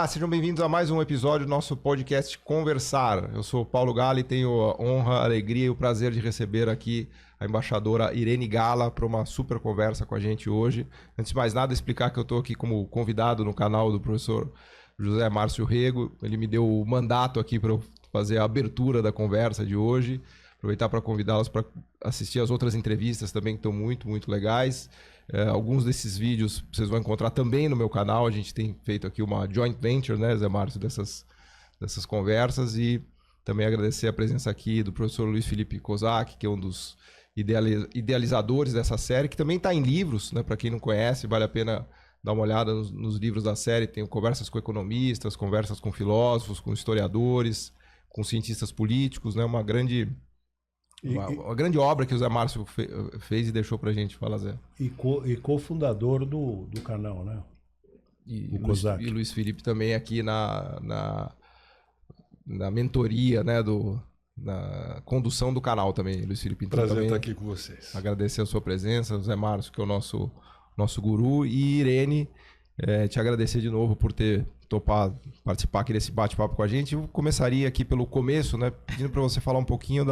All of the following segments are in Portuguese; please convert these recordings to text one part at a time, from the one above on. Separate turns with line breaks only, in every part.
Olá, sejam bem-vindos a mais um episódio do nosso podcast Conversar. Eu sou o Paulo Gala e tenho a honra, a alegria e o prazer de receber aqui a embaixadora Irene Gala para uma super conversa com a gente hoje. Antes de mais nada, explicar que eu estou aqui como convidado no canal do professor José Márcio Rego. Ele me deu o mandato aqui para eu fazer a abertura da conversa de hoje. Aproveitar para convidá-los para assistir as outras entrevistas também, que estão muito, muito legais. Alguns desses vídeos vocês vão encontrar também no meu canal. A gente tem feito aqui uma joint venture, né, Zé Márcio, dessas conversas. E também agradecer a presença aqui do professor Luiz Felipe Kozak, que é um dos idealizadores dessa série, que também está em livros, né? Para quem não conhece, vale a pena dar uma olhada nos livros da série. Tem conversas com economistas, conversas com filósofos, com historiadores, com cientistas políticos, né? Uma grande obra que o Zé Márcio fez e deixou pra gente. Fala, Zé.
E cofundador do canal, né?
E Luiz Felipe também aqui na mentoria, né? Na condução do canal também, Luiz Felipe. Então,
prazer
também
estar aqui com vocês.
Agradecer a sua presença, o Zé Márcio, que é o nosso guru, e Irene, te agradecer de novo por ter topado participar aqui desse bate-papo com a gente. Eu começaria aqui pelo começo, né? Pedindo para você falar um pouquinho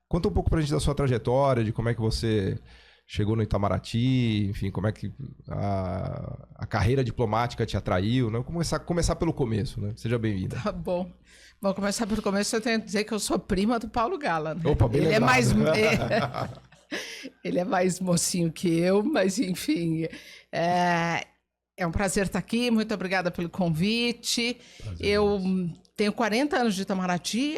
Conta um pouco pra gente da sua trajetória, de como é que você chegou no Itamaraty, enfim, como é que a carreira diplomática te atraiu, né? Começar pelo começo, né? Seja bem-vinda.
Tá bom. Vou começar pelo começo, eu tenho que dizer que eu sou prima do Paulo Gala, né?
Opa, bem lembrado.
Ele é mais mocinho que eu, mas enfim, é um prazer estar aqui, muito obrigada pelo convite. Eu tenho 40 anos de Itamaraty,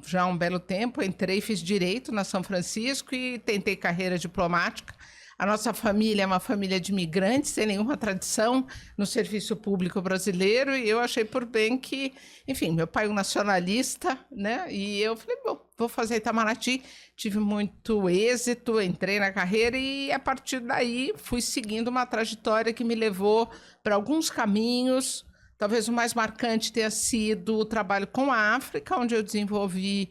já há um belo tempo. Entrei, fiz Direito na São Francisco e tentei carreira diplomática. A nossa família é uma família de imigrantes, sem nenhuma tradição no serviço público brasileiro, e eu achei por bem que, enfim, meu pai é um nacionalista, né? E eu falei, bom, vou fazer Itamaraty. Tive muito êxito, entrei na carreira e, a partir daí, fui seguindo uma trajetória que me levou para alguns caminhos. Talvez o mais marcante tenha sido o trabalho com a África, onde eu desenvolvi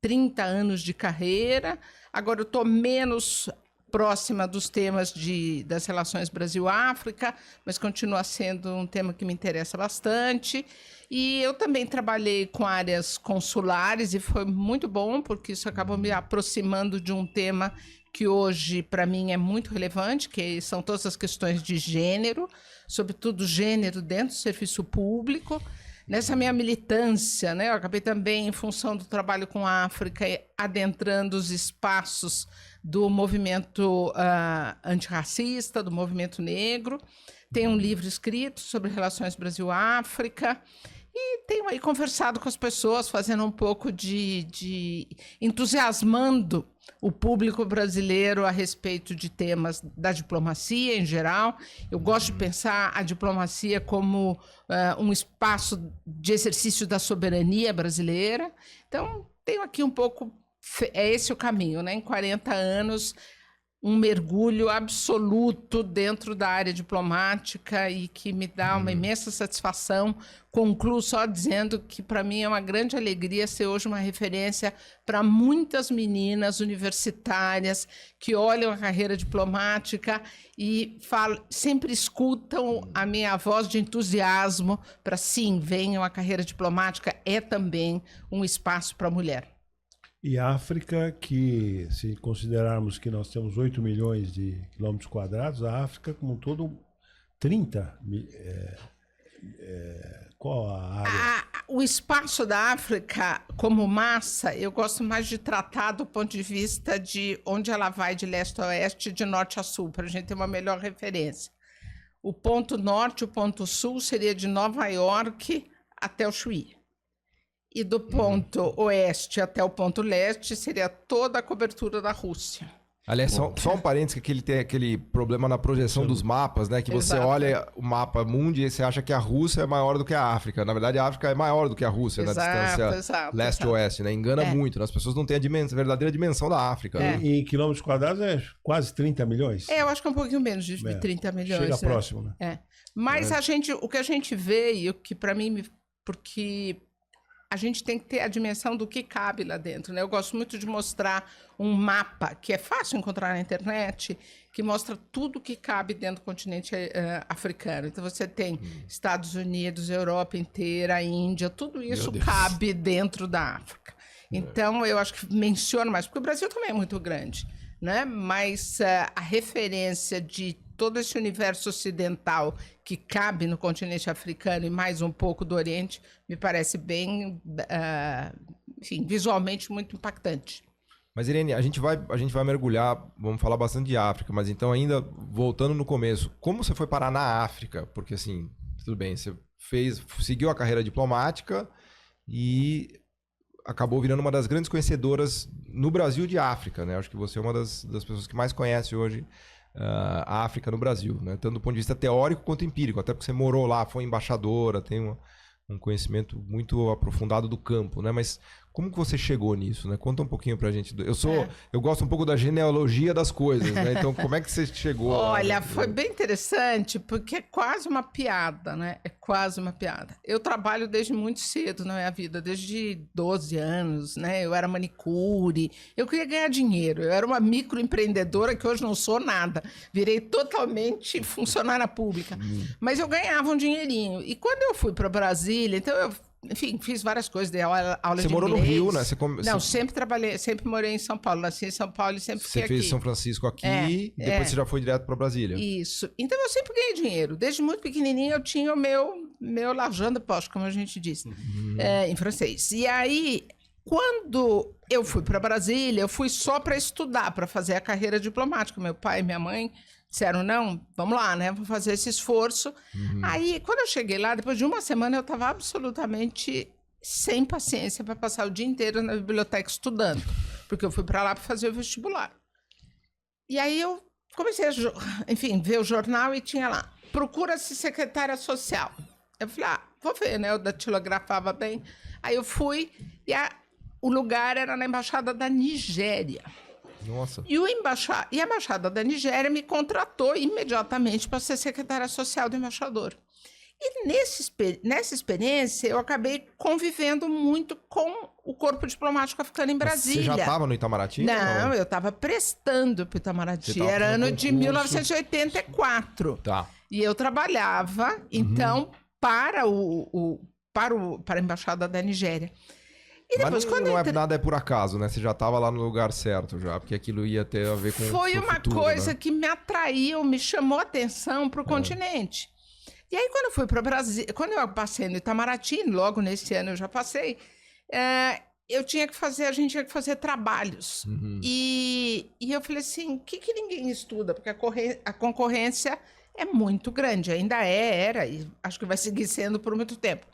30 anos de carreira. Agora eu estou menos próxima dos temas das relações Brasil-África, mas continua sendo um tema que me interessa bastante. E eu também trabalhei com áreas consulares e foi muito bom, porque isso acabou me aproximando de um tema que hoje, para mim, é muito relevante, que são todas as questões de gênero, sobretudo gênero dentro do serviço público. Nessa minha militância, né, eu acabei também, em função do trabalho com a África, adentrando os espaços do movimento antirracista, do movimento negro. Tenho um livro escrito sobre relações Brasil-África e tenho aí conversado com as pessoas, fazendo um pouco entusiasmando o público brasileiro a respeito de temas da diplomacia em geral. Eu gosto de pensar a diplomacia como um espaço de exercício da soberania brasileira. Então, tenho aqui um pouco... É esse o caminho, né? Em 40 anos, um mergulho absoluto dentro da área diplomática e que me dá uma imensa satisfação. Concluo só dizendo que, para mim, é uma grande alegria ser hoje uma referência para muitas meninas universitárias que olham a carreira diplomática e sempre escutam a minha voz de entusiasmo para, sim, venham, a carreira diplomática é também um espaço para a mulher.
E a África, que se considerarmos que nós temos 8 milhões de quilômetros quadrados, a África como um todo, 30. Qual a área?
O espaço da África, como massa, eu gosto mais de tratar do ponto de vista de onde ela vai de leste a oeste, de norte a sul, para a gente ter uma melhor referência. O ponto norte, o ponto sul, seria de Nova York até o Chuí. E do ponto oeste até o ponto leste seria toda a cobertura da Rússia.
Aliás, só um parênteses, que ele tem aquele problema na projeção dos mapas, né? Que você olha o mapa mundi e você acha que a Rússia é maior do que a África. Na verdade, a África é maior do que a Rússia na distância leste-oeste, né? Engana muito, né? As pessoas não têm a verdadeira dimensão da África. Né?
E em quilômetros quadrados é quase 30 milhões?
Eu acho que é um pouquinho menos de 30 milhões.
Chega próximo, né?
Mas o que a gente vê, e o que para mim... Porque a gente tem que ter a dimensão do que cabe lá dentro, né? Eu gosto muito de mostrar um mapa, que é fácil encontrar na internet, que mostra tudo que cabe dentro do continente africano. Então, você tem Estados Unidos, Europa inteira, Índia, tudo isso cabe dentro da África. Então, eu acho que menciono mais, porque o Brasil também é muito grande, né? Mas a referência de todo esse universo ocidental que cabe no continente africano e mais um pouco do Oriente, me parece bem, enfim, visualmente muito impactante.
Mas, Irene, a gente vai mergulhar, vamos falar bastante de África, mas então ainda voltando no começo, como você foi parar na África? Porque assim, tudo bem, você seguiu a carreira diplomática e acabou virando uma das grandes conhecedoras no Brasil de África, né? Acho que você é uma das pessoas que mais conhece hoje a África no Brasil, né? Tanto do ponto de vista teórico quanto empírico, até porque você morou lá, foi embaixadora, tem um conhecimento muito aprofundado do campo, né? Mas como que você chegou nisso, né? Conta um pouquinho pra gente. Eu gosto um pouco da genealogia das coisas, né? Então, como é que você chegou?
Olha, foi bem interessante, porque é quase uma piada, né? É quase uma piada. Eu trabalho desde muito cedo na minha vida, desde 12 anos, né? Eu era manicure, eu queria ganhar dinheiro. Eu era uma microempreendedora que hoje não sou nada. Virei totalmente funcionária pública. Mas eu ganhava um dinheirinho. E quando eu fui para Brasília, então enfim, fiz várias coisas, dei aula de inglês.
Você morou no Rio, né?
Não, sempre trabalhei, sempre morei em São Paulo. Nasci em São Paulo e sempre fiquei aqui.
Você fez São Francisco aqui e depois você já foi direto para Brasília.
Isso. Então, eu sempre ganhei dinheiro. Desde muito pequenininho, eu tinha o meu l'argent de poche, como a gente diz, em francês. E aí, quando eu fui para Brasília, eu fui só para estudar, para fazer a carreira diplomática. Meu pai e minha mãe disseram, não, vamos lá, né? Vamos fazer esse esforço. Aí, quando eu cheguei lá, depois de uma semana, eu estava absolutamente sem paciência para passar o dia inteiro na biblioteca estudando, porque eu fui para lá para fazer o vestibular. E aí, eu comecei a, enfim, ver o jornal e tinha lá, procura-se secretária social. Eu falei, vou ver, né? Eu datilografava bem. Aí eu fui e o lugar era na Embaixada da Nigéria.
Nossa.
E a Embaixada da Nigéria me contratou imediatamente para ser secretária social do embaixador. E nessa experiência, eu acabei convivendo muito com o corpo diplomático africano em Brasília.
Você já estava no Itamaraty?
Não, eu estava prestando para o Itamaraty. Era ano de 1984.
Tá.
E eu trabalhava, então, para a Embaixada da Nigéria. E depois,
mas nada é por acaso, né? Você já estava lá no lugar certo já, porque aquilo ia ter a ver com
Foi uma
futuro,
coisa
né?
que me atraiu, me chamou a atenção para o continente. E aí, quando eu fui para o Brasil, quando eu passei no Itamaraty, logo nesse ano eu já passei, a gente tinha que fazer trabalhos. E eu falei assim, o que ninguém estuda? Porque a concorrência é muito grande, ainda era, e acho que vai seguir sendo por muito tempo.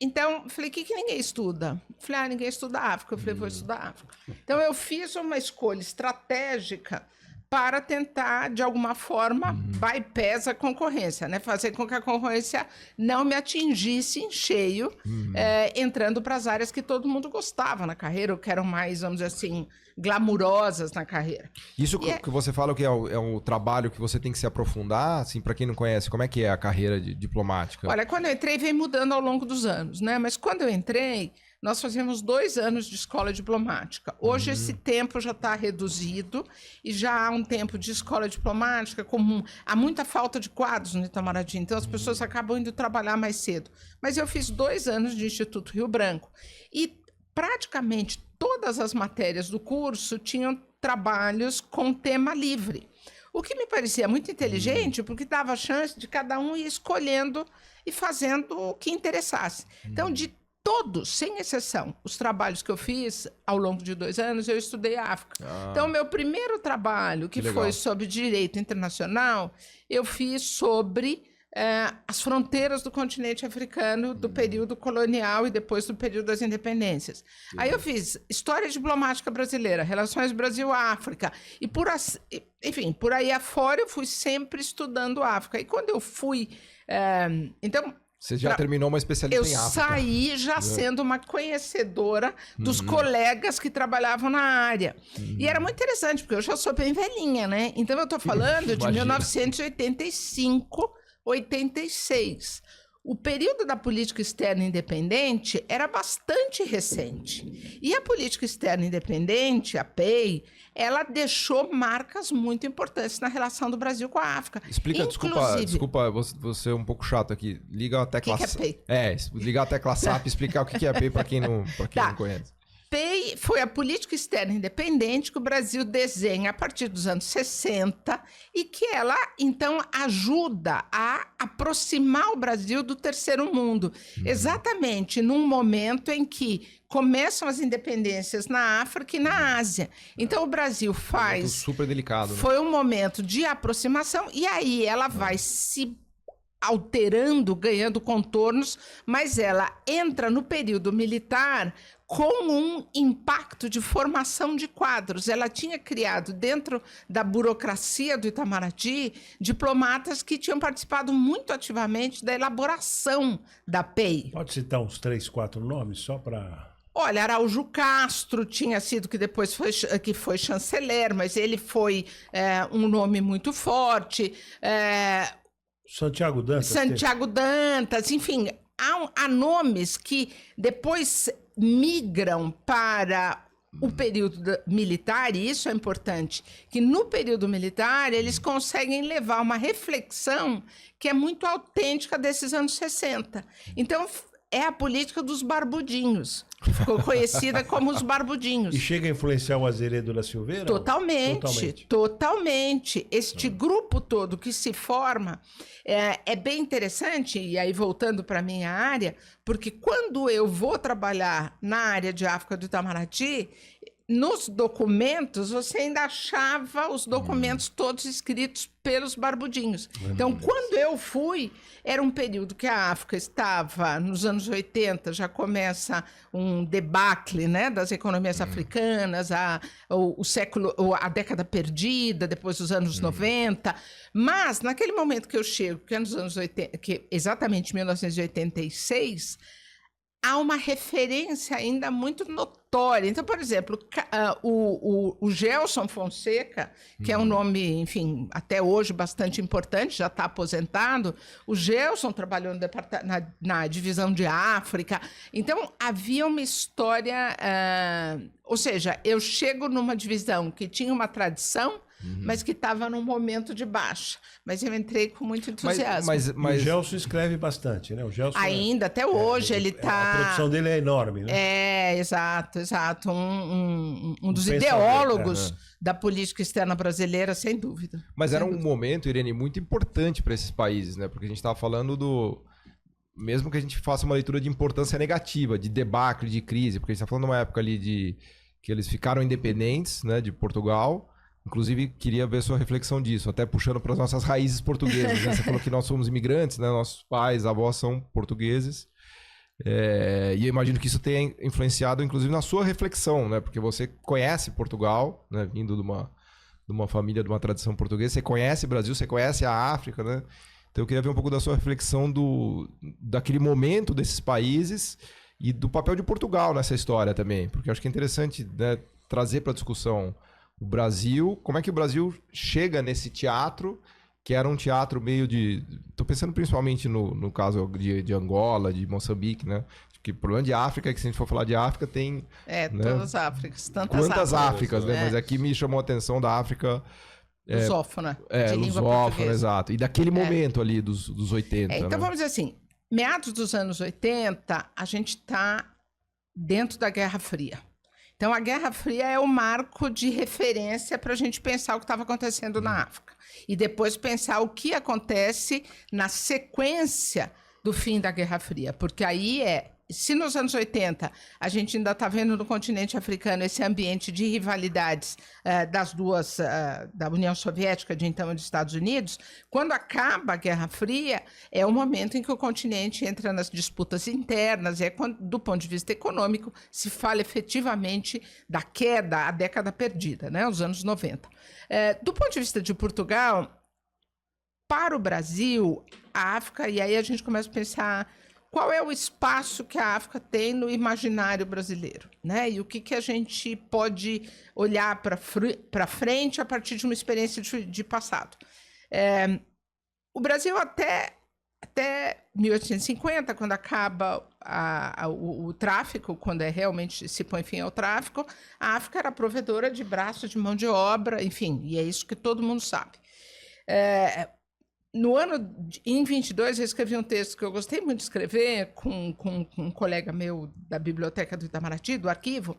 Então, falei, o que ninguém estuda? Falei, ninguém estuda África. Eu falei, vou estudar África. Então, eu fiz uma escolha estratégica para tentar, de alguma forma, bypass a concorrência, né? Fazer com que a concorrência não me atingisse em cheio, entrando para as áreas que todo mundo gostava na carreira, ou que eram mais, vamos dizer assim, glamurosas na carreira.
Isso que você fala que é o trabalho que você tem que se aprofundar, assim, para quem não conhece, como é que é a carreira diplomática?
Olha, quando eu entrei, veio mudando ao longo dos anos, né? Mas quando eu entrei, nós fazíamos 2 anos de escola diplomática. Hoje esse tempo já está reduzido e já há um tempo de escola diplomática comum. Há muita falta de quadros no Itamaraty, então as pessoas acabam indo trabalhar mais cedo. Mas eu fiz 2 anos de Instituto Rio Branco e praticamente todas as matérias do curso tinham trabalhos com tema livre. O que me parecia muito inteligente, porque dava a chance de cada um ir escolhendo e fazendo o que interessasse. Então, de todos, sem exceção, os trabalhos que eu fiz ao longo de 2 anos, eu estudei África. Então, meu primeiro trabalho, que foi sobre direito internacional, eu fiz sobre as fronteiras do continente africano do período colonial e depois do período das independências. Aí eu fiz História Diplomática Brasileira, Relações Brasil-África, e enfim, por aí afora eu fui sempre estudando África. E quando eu fui... então...
Você já terminou uma especialidade em África.
Eu saí já sendo uma conhecedora dos colegas que trabalhavam na área. E era muito interessante, porque eu já sou bem velhinha, né? Então eu estou falando de 1985, 86. o período da política externa independente era bastante recente. E a política externa independente, a PEI, ela deixou marcas muito importantes na relação do Brasil com a África.
Explica, desculpa, você é um pouco chato aqui. Liga a tecla...
O que é PEI?
Ligar a tecla SAP e explicar o que é a PEI para quem não
Tá.
conhece.
PEI foi a política externa independente que o Brasil desenha a partir dos anos 60 e que ela, então, ajuda a aproximar o Brasil do terceiro mundo. Exatamente num momento em que começam as independências na África e na Ásia. Então, o Brasil faz...
Super delicado, né?
Foi um momento de aproximação e aí ela vai se alterando, ganhando contornos, mas ela entra no período militar com um impacto de formação de quadros. Ela tinha criado, dentro da burocracia do Itamaraty, diplomatas que tinham participado muito ativamente da elaboração da PEI.
Pode citar uns 3, 4 nomes só para...
Olha, Araújo Castro tinha sido, que depois foi chanceler, mas ele foi um nome muito forte.
Santiago Dantas,
enfim, há nomes que depois migram para o período militar, e isso é importante, que no período militar eles conseguem levar uma reflexão que é muito autêntica desses anos 60. Então, é a política dos barbudinhos, que ficou conhecida como os barbudinhos.
E chega a influenciar o Azeredo da Silveira?
Totalmente. Este grupo todo que se forma é bem interessante, e aí voltando para a minha área, porque quando eu vou trabalhar na área de África do Itamaraty, nos documentos, você ainda achava os documentos todos escritos pelos barbudinhos. Então, quando eu fui, era um período que a África estava, nos anos 80, já começa um debacle, né, das economias africanas, a década perdida, depois dos anos 90. Mas, naquele momento que eu chego, que é nos anos 80, que exatamente 1986, há uma referência ainda muito notória. Então, por exemplo, o Gelson Fonseca, que é um nome, enfim, até hoje bastante importante, já está aposentado. O Gelson trabalhou na divisão de África. Então, havia uma história... ou seja, eu chego numa divisão que tinha uma tradição, mas que estava num momento de baixa. Mas eu entrei com muito entusiasmo.
Mas o Gelson escreve bastante, né? O Gelson
ainda, até hoje, ele está...
A produção dele é enorme, né?
Exato. Um dos ideólogos da política externa brasileira, sem dúvida.
Mas era um momento, Irene, muito importante para esses países, né? Porque a gente estava falando do... Mesmo que a gente faça uma leitura de importância negativa, de debacle, de crise, porque a gente está falando de uma época ali que eles ficaram independentes, né, de Portugal. Inclusive, queria ver sua reflexão disso, até puxando para as nossas raízes portuguesas. Né? Você falou que nós somos imigrantes, né? Nossos pais, avós são portugueses. E eu imagino que isso tenha influenciado, inclusive, na sua reflexão, né? Porque você conhece Portugal, né? Vindo de uma família, de uma tradição portuguesa. Você conhece o Brasil, você conhece a África, né? Então, eu queria ver um pouco da sua reflexão daquele momento desses países e do papel de Portugal nessa história também. Porque eu acho que é interessante, né, trazer para a discussão o Brasil, como é que o Brasil chega nesse teatro, que era um teatro meio de... Estou pensando principalmente no caso de Angola, de Moçambique, né? Porque o problema de África é que se a gente for falar de África, tem...
né? Todas as Áfricas,
Quantas Áfricas, né? Mas aqui me chamou a atenção da África...
lusófona, de língua
lusófona,
portuguesa.
Exato. E daquele momento ali, dos 80,
então,
né?
vamos dizer assim, meados dos anos 80, a gente está dentro da Guerra Fria. Então, a Guerra Fria é o marco de referência para a gente pensar o que estava acontecendo na África. E depois pensar o que acontece na sequência do fim da Guerra Fria. Porque aí se nos anos 80 a gente ainda está vendo no continente africano esse ambiente de rivalidades das duas, da União Soviética de então e dos Estados Unidos, quando acaba a Guerra Fria, é o momento em que o continente entra nas disputas internas, quando, do ponto de vista econômico, se fala efetivamente da queda, a década perdida, né, os anos 90. Do ponto de vista de Portugal, para o Brasil, a África, e aí a gente começa a pensar... Qual é o espaço que a África tem no imaginário brasileiro, né? E o que a gente pode olhar para frente a partir de uma experiência de passado. O Brasil até até 1850, quando acaba o tráfico, quando realmente se põe fim ao tráfico, a África era provedora de braços de mão de obra, enfim, e é isso que todo mundo sabe. Em 22, eu escrevi um texto que eu gostei muito de escrever com um colega meu da Biblioteca do Itamaraty, do arquivo.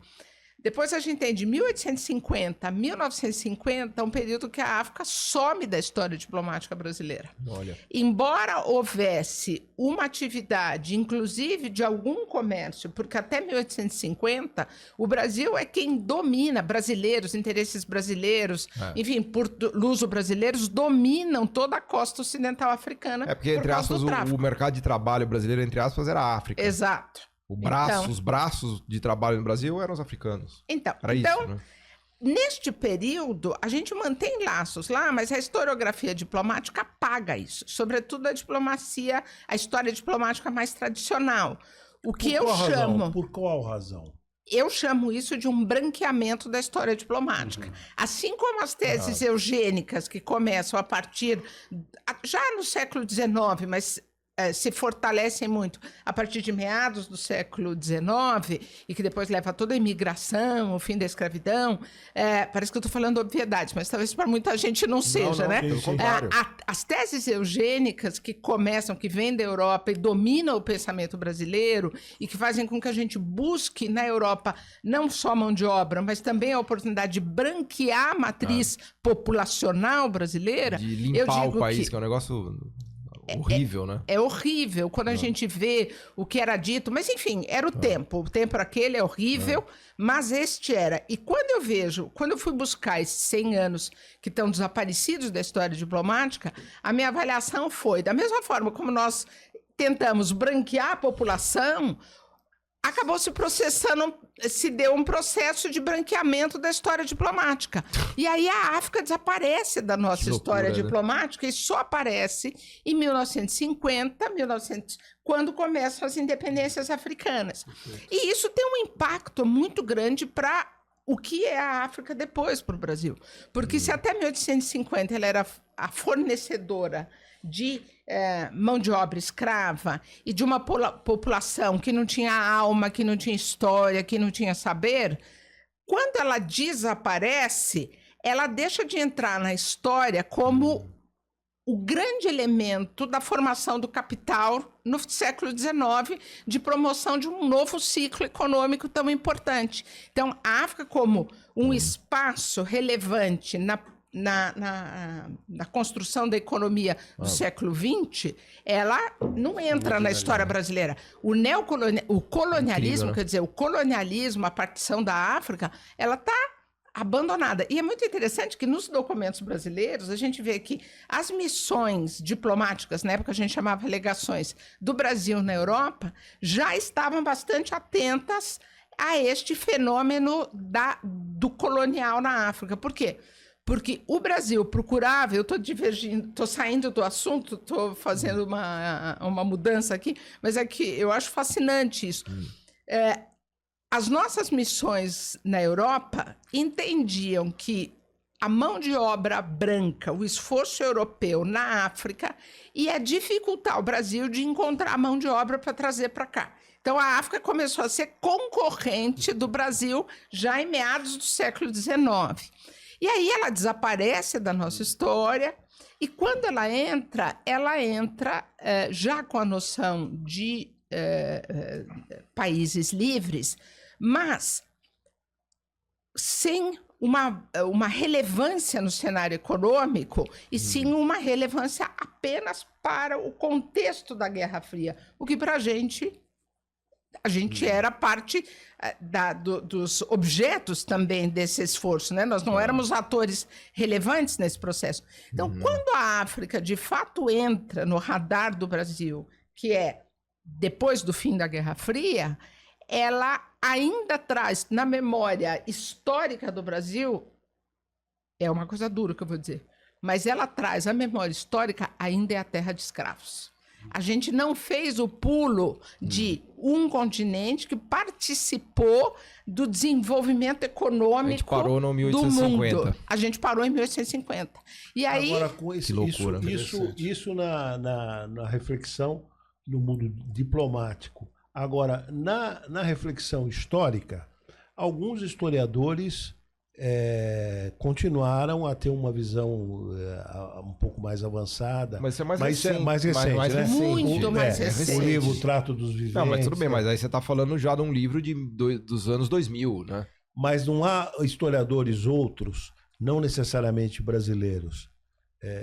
Depois a gente tem de 1850 a 1950, um período que a África some da história diplomática brasileira.
Olha.
Embora houvesse uma atividade, inclusive de algum comércio, porque até 1850 o Brasil é quem domina, brasileiros, interesses brasileiros, enfim, luso-brasileiros dominam toda a costa ocidental africana.
É porque, entre aspas, o mercado de trabalho brasileiro, entre aspas, era a África.
Exato.
Os braços de trabalho no Brasil eram os africanos.
Então,
isso, né?
Neste período, a gente mantém laços lá, mas a historiografia diplomática apaga isso. Sobretudo a diplomacia, a história diplomática mais tradicional. O que eu chamo...
Por qual razão?
Eu chamo isso de um branqueamento da história diplomática. Assim como as teses eugênicas, que começam a partir... já no século XIX, mas... se fortalecem muito a partir de meados do século XIX e que depois leva a toda a imigração, o fim da escravidão. Parece que eu estou falando obviedades, mas talvez para muita gente não seja, né?
Pelo contrário.
As teses eugênicas que começam, que vêm da Europa e dominam o pensamento brasileiro e que fazem com que a gente busque na Europa não só mão de obra, mas também a oportunidade de branquear a matriz populacional brasileira.
De limpar o país, que é um negócio... horrível, né?
É horrível quando a gente vê o que era dito, mas enfim, era o tempo. O tempo aquele é horrível, mas este era. E quando eu fui buscar esses 100 anos que estão desaparecidos da história diplomática, a minha avaliação foi, da mesma forma como nós tentamos branquear a população, acabou se deu um processo de branqueamento da história diplomática. E aí a África desaparece da nossa história diplomática e só aparece em 1950, quando começam as independências africanas. E isso tem um impacto muito grande para o que é a África depois para o Brasil. Porque se até 1850 ela era a fornecedora de mão de obra escrava e de uma população que não tinha alma, que não tinha história, que não tinha saber, quando ela desaparece, ela deixa de entrar na história como o grande elemento da formação do capital no século XIX, de promoção de um novo ciclo econômico tão importante. Então, a África como um espaço relevante na construção da economia do século XX, ela não entra na história brasileira. O colonialismo,
né?
quer dizer, o colonialismo, a partição da África, ela está abandonada. E é muito interessante que nos documentos brasileiros a gente vê que as missões diplomáticas, na época a gente chamava legações, do Brasil na Europa, já estavam bastante atentas a este fenômeno do colonial na África. Por quê? Porque o Brasil procurava, eu estou divergindo, estou saindo do assunto, estou fazendo uma mudança aqui, mas é que eu acho fascinante isso. As nossas missões na Europa entendiam que a mão de obra branca, o esforço europeu na África, ia dificultar o Brasil de encontrar mão de obra para trazer para cá. Então, a África começou a ser concorrente do Brasil já em meados do século XIX. E aí ela desaparece da nossa história, e quando ela entra já com a noção de países livres, mas sem uma relevância no cenário econômico, e sim uma relevância apenas para o contexto da Guerra Fria, o que para a gente era parte dos objetos também desse esforço, né? Nós não éramos atores relevantes nesse processo. Então, quando a África, de fato, entra no radar do Brasil, que é depois do fim da Guerra Fria, ela ainda traz na memória histórica do Brasil, é uma coisa dura que eu vou dizer, mas ela traz a memória histórica ainda é a terra de escravos. A gente não fez o pulo de um continente que participou do desenvolvimento econômico
A gente parou no
do
1850.
mundo. A gente parou em 1850. E aí,
Agora, com
Que loucura.
isso na reflexão no mundo diplomático. Agora, na reflexão histórica, alguns historiadores continuaram a ter uma visão um pouco mais avançada.
Mas isso é mais
recente,
mais
né?
recente.
Muito mais recente.
O livro O Trato dos Viventes.
Não, mas tudo bem, mas aí você está falando já de um livro dos anos 2000, né?
Mas não há historiadores outros, não necessariamente brasileiros,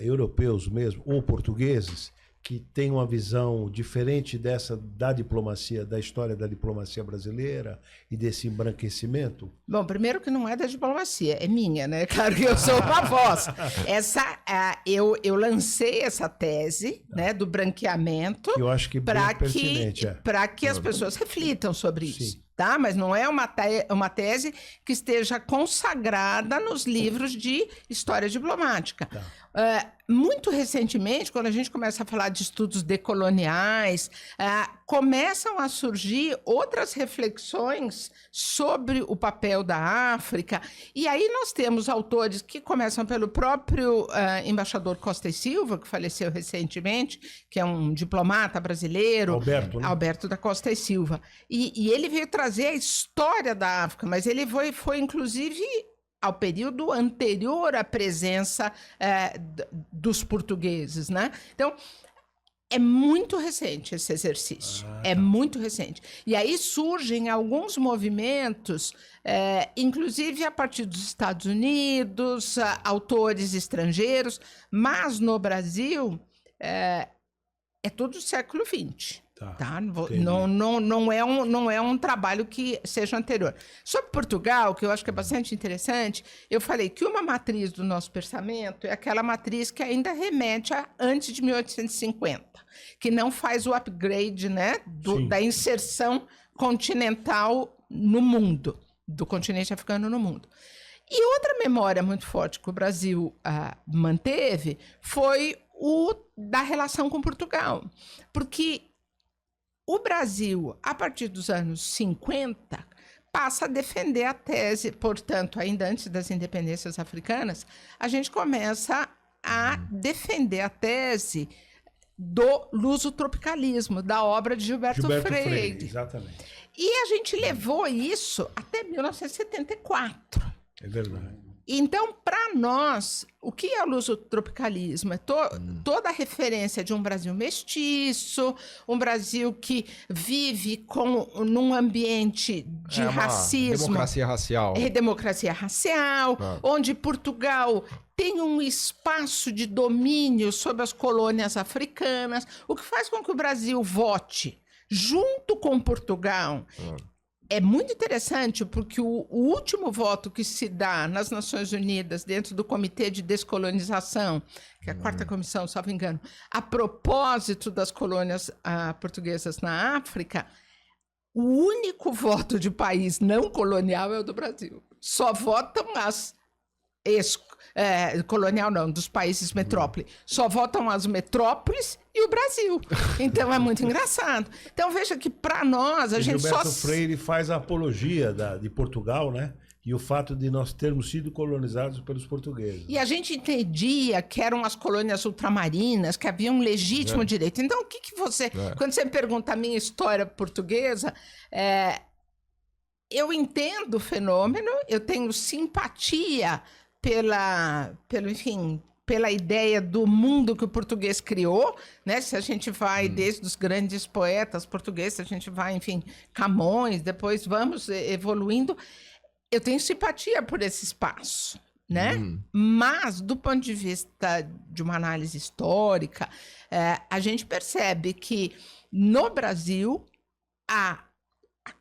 europeus mesmo, ou portugueses, que têm uma visão diferente dessa da diplomacia, da história da diplomacia brasileira e desse embranquecimento?
bom, primeiro que não é da diplomacia, é minha, né? Claro que eu sou uma voz. Eu lancei essa tese, né, do branqueamento,
Eu acho que
para
bem pertinente.
que as pessoas reflitam sobre
Sim.
isso, tá? Mas não é uma tese que esteja consagrada nos livros de história diplomática.
Tá.
Muito recentemente, quando a gente começa a falar de estudos decoloniais, começam a surgir outras reflexões sobre o papel da África. E aí nós temos autores que começam pelo próprio embaixador Costa e Silva, que faleceu recentemente, que é um diplomata brasileiro.
Alberto, né?
Alberto da Costa e Silva. E ele veio trazer a história da África, mas ele foi inclusive ao período anterior à presença dos portugueses, né? Então, é muito recente esse exercício, muito recente. E aí surgem alguns movimentos, inclusive a partir dos Estados Unidos, autores estrangeiros, mas no Brasil é todo o século XX. Tá? Não é um trabalho que seja anterior. Sobre Portugal, que eu acho que é bastante interessante, eu falei que uma matriz do nosso pensamento é aquela matriz que ainda remete a antes de 1850, que não faz o upgrade, né, da inserção continental no mundo, do continente africano no mundo. E outra memória muito forte que o Brasil manteve foi o da relação com Portugal, porque o Brasil, a partir dos anos 50, passa a defender a tese, portanto, ainda antes das independências africanas, a gente começa a defender a tese do lusotropicalismo, da obra de Gilberto Freire.
Exatamente.
E a gente levou isso até 1974.
É verdade.
Então, para nós, o que é o lusotropicalismo? É toda a referência de um Brasil mestiço, um Brasil que vive num ambiente de racismo.
Democracia racial.
Democracia racial, onde Portugal tem um espaço de domínio sobre as colônias africanas, o que faz com que o Brasil vote junto com Portugal. É muito interessante porque o último voto que se dá nas Nações Unidas, dentro do Comitê de Descolonização, que é a quarta comissão, se não me engano, a propósito das colônias portuguesas na África, o único voto de país não colonial é o do Brasil. Só votam as colonial não, dos países metrópole. Só votam as metrópoles e o Brasil. Então é muito engraçado. Então veja que para nós a gente
Gilberto Freire faz a apologia de Portugal, né? E o fato de nós termos sido colonizados pelos portugueses.
E a gente entendia que eram as colônias ultramarinas, que havia um legítimo direito. Então o que você... Quando você me pergunta a minha história portuguesa, eu entendo o fenômeno, eu tenho simpatia pela ideia do mundo que o português criou, né? Se a gente vai desde os grandes poetas portugueses, a gente vai, enfim, Camões, depois vamos evoluindo. Eu tenho simpatia por esse espaço, né? Mas, do ponto de vista de uma análise histórica, a gente percebe que no Brasil a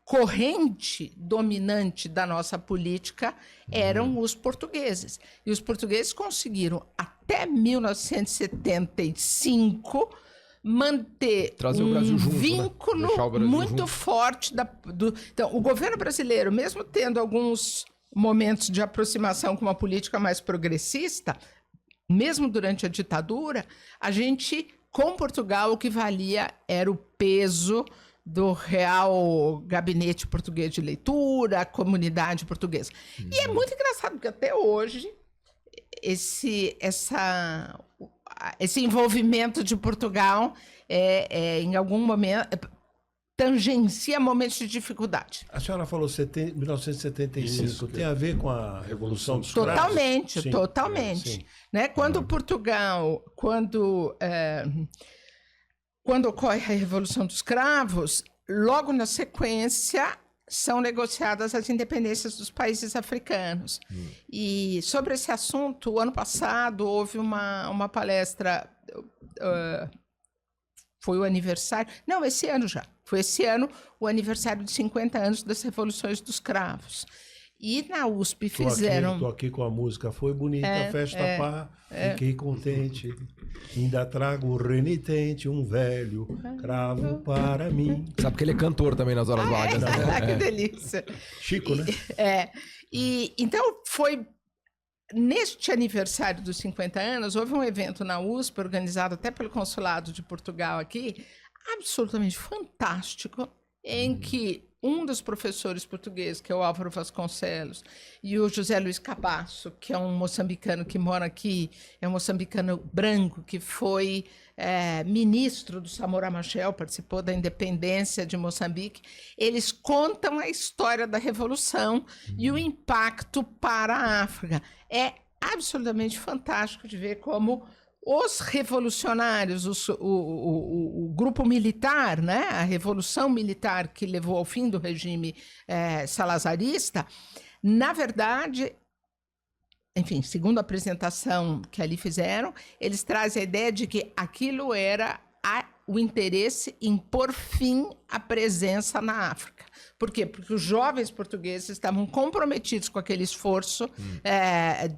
corrente dominante da nossa política eram os portugueses. E os portugueses conseguiram, até 1975, manter vínculo muito forte. Então, o governo brasileiro, mesmo tendo alguns momentos de aproximação com uma política mais progressista, mesmo durante a ditadura, a gente com Portugal, o que valia era o peso do Real Gabinete Português de Leitura, a comunidade portuguesa. E é muito engraçado, porque até hoje esse envolvimento de Portugal em algum momento tangencia momentos de dificuldade.
A senhora falou 1975, isso, tem a ver com a Revolução dos Cravos?
Totalmente,
Sim,
totalmente.
sim.
Né? Quando Portugal, quando ocorre a Revolução dos Cravos, logo na sequência são negociadas as independências dos países africanos. E sobre esse assunto, o ano passado houve uma palestra, foi o aniversário, não, esse ano já, foi esse ano o aniversário de 50 anos das Revoluções dos Cravos. E na USP fizeram...
Tô aqui com a música, foi bonita a festa pá, fiquei contente, ainda trago renitente um velho cravo para mim.
Sabe que ele é cantor também nas horas vagas. Né?
Que delícia.
Chico, né?
Então foi... Neste aniversário dos 50 anos, houve um evento na USP, organizado até pelo Consulado de Portugal aqui, absolutamente fantástico, em que um dos professores portugueses, que é o Álvaro Vasconcelos, e o José Luiz Cabasso, que é um moçambicano que mora aqui, é um moçambicano branco, que foi ministro do Samora Machel, participou da independência de Moçambique, eles contam a história da Revolução e o impacto para a África. É absolutamente fantástico de ver como os revolucionários, o grupo militar, né? A revolução militar que levou ao fim do regime salazarista, na verdade, enfim, segundo a apresentação que ali fizeram, eles trazem a ideia de que aquilo era o interesse em pôr fim à presença na África. Por quê? Porque os jovens portugueses estavam comprometidos com aquele esforço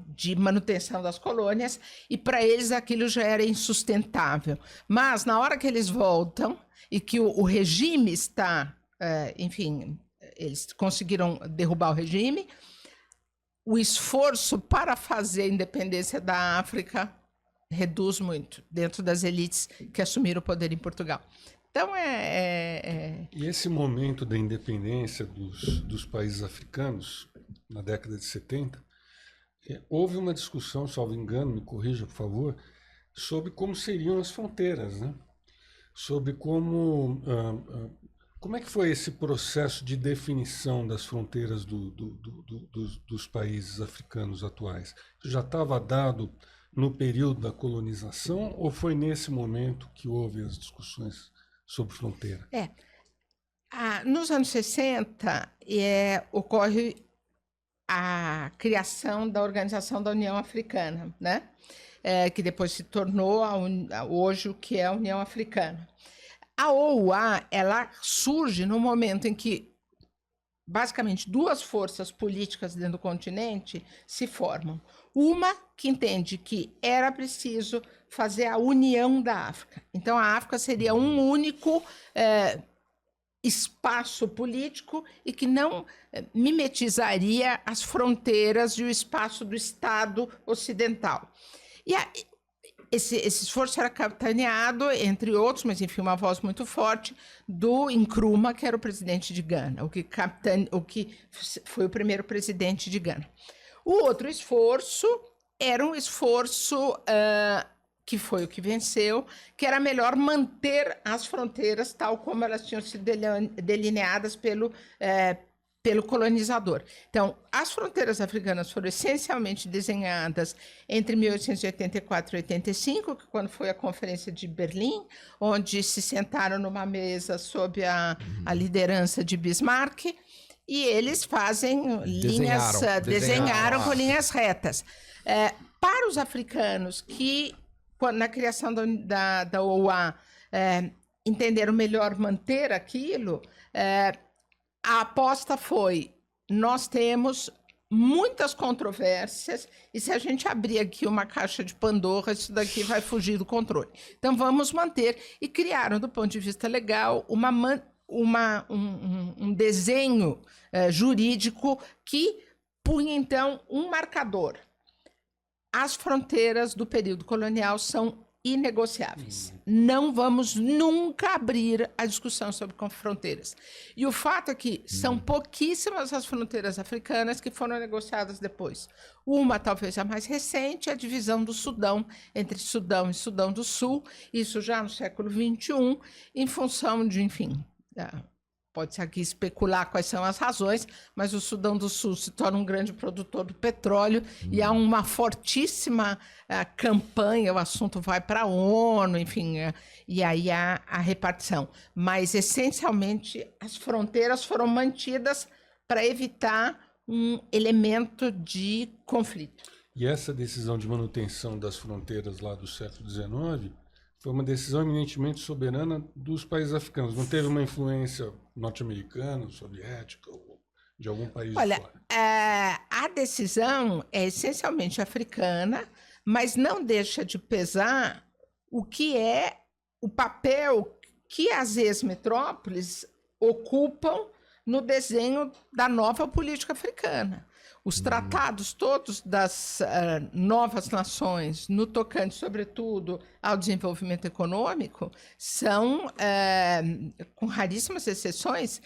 de manutenção das colônias e para eles aquilo já era insustentável. Mas na hora que eles voltam e que o regime está, enfim, eles conseguiram derrubar o regime, o esforço para fazer a independência da África reduz muito dentro das elites que assumiram o poder em Portugal. Então,
E esse momento da independência dos países africanos, na década de 70, houve uma discussão, salvo engano, me corrija, por favor, sobre como seriam as fronteiras, né? Sobre como é que foi esse processo de definição das fronteiras dos países africanos atuais? Já estava dado no período da colonização ou foi nesse momento que houve as discussões sobre fronteira?
Nos anos 60, ocorre a criação da Organização da União Africana, né? Que depois se tornou hoje o que é a União Africana. A OUA, ela surge no momento em que, basicamente, duas forças políticas dentro do continente se formam. Uma que entende que era preciso fazer a união da África. Então, a África seria um único espaço político e que não mimetizaria as fronteiras e o espaço do Estado ocidental. E esse esforço era capitaneado, entre outros, mas enfim, uma voz muito forte, do Nkrumah, que era o presidente de Gana, o que foi o primeiro presidente de Gana. O outro esforço era um esforço que foi o que venceu, que era melhor manter as fronteiras tal como elas tinham sido delineadas pelo colonizador. Então, as fronteiras africanas foram essencialmente desenhadas entre 1884 e 85, quando foi a Conferência de Berlim, onde se sentaram numa mesa sob a liderança de Bismarck, e eles fazem desenharam com linhas retas. Para os africanos que, na criação da OUA, entenderam melhor manter aquilo, a aposta foi: nós temos muitas controvérsias e se a gente abrir aqui uma caixa de Pandora, isso daqui vai fugir do controle. Então, vamos manter. E criaram, do ponto de vista legal, um desenho jurídico que punha, então, um marcador. As fronteiras do período colonial são inegociáveis. Não vamos nunca abrir a discussão sobre fronteiras. E o fato é que são pouquíssimas as fronteiras africanas que foram negociadas depois. Uma, talvez a mais recente, é a divisão do Sudão, entre Sudão e Sudão do Sul, isso já no século XXI, em função de, enfim... Pode-se aqui especular quais são as razões, mas o Sudão do Sul se torna um grande produtor de petróleo e há uma fortíssima campanha, o assunto vai para a ONU, enfim, e aí há a repartição. Mas, essencialmente, as fronteiras foram mantidas para evitar um elemento de conflito.
E essa decisão de manutenção das fronteiras lá do século XIX foi uma decisão eminentemente soberana dos países africanos. Não teve uma influência norte-americana, soviética ou de algum país de fora?
A decisão é essencialmente africana, mas não deixa de pesar o que é o papel que as ex-metrópoles ocupam no desenho da nova política africana. Os tratados todos das novas nações, no tocante, sobretudo, ao desenvolvimento econômico, são, com raríssimas exceções,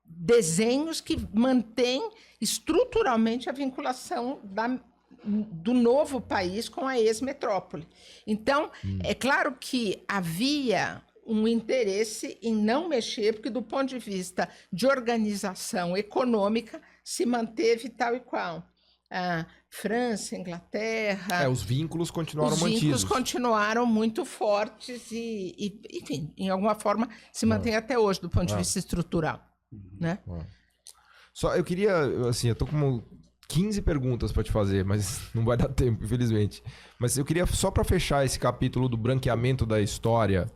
desenhos que mantêm estruturalmente a vinculação do novo país com a ex-metrópole. Então, é claro que havia um interesse em não mexer, porque, do ponto de vista de organização econômica, se manteve tal e qual. A França, Inglaterra...
Os vínculos continuaram mantidos.
Os vínculos continuaram muito fortes e, enfim, em alguma forma, se mantém até hoje, do ponto de vista estrutural. Né?
Só, eu queria, assim, eu tô com 15 perguntas para te fazer, mas não vai dar tempo, infelizmente. Mas eu queria, só para fechar esse capítulo do branqueamento da história...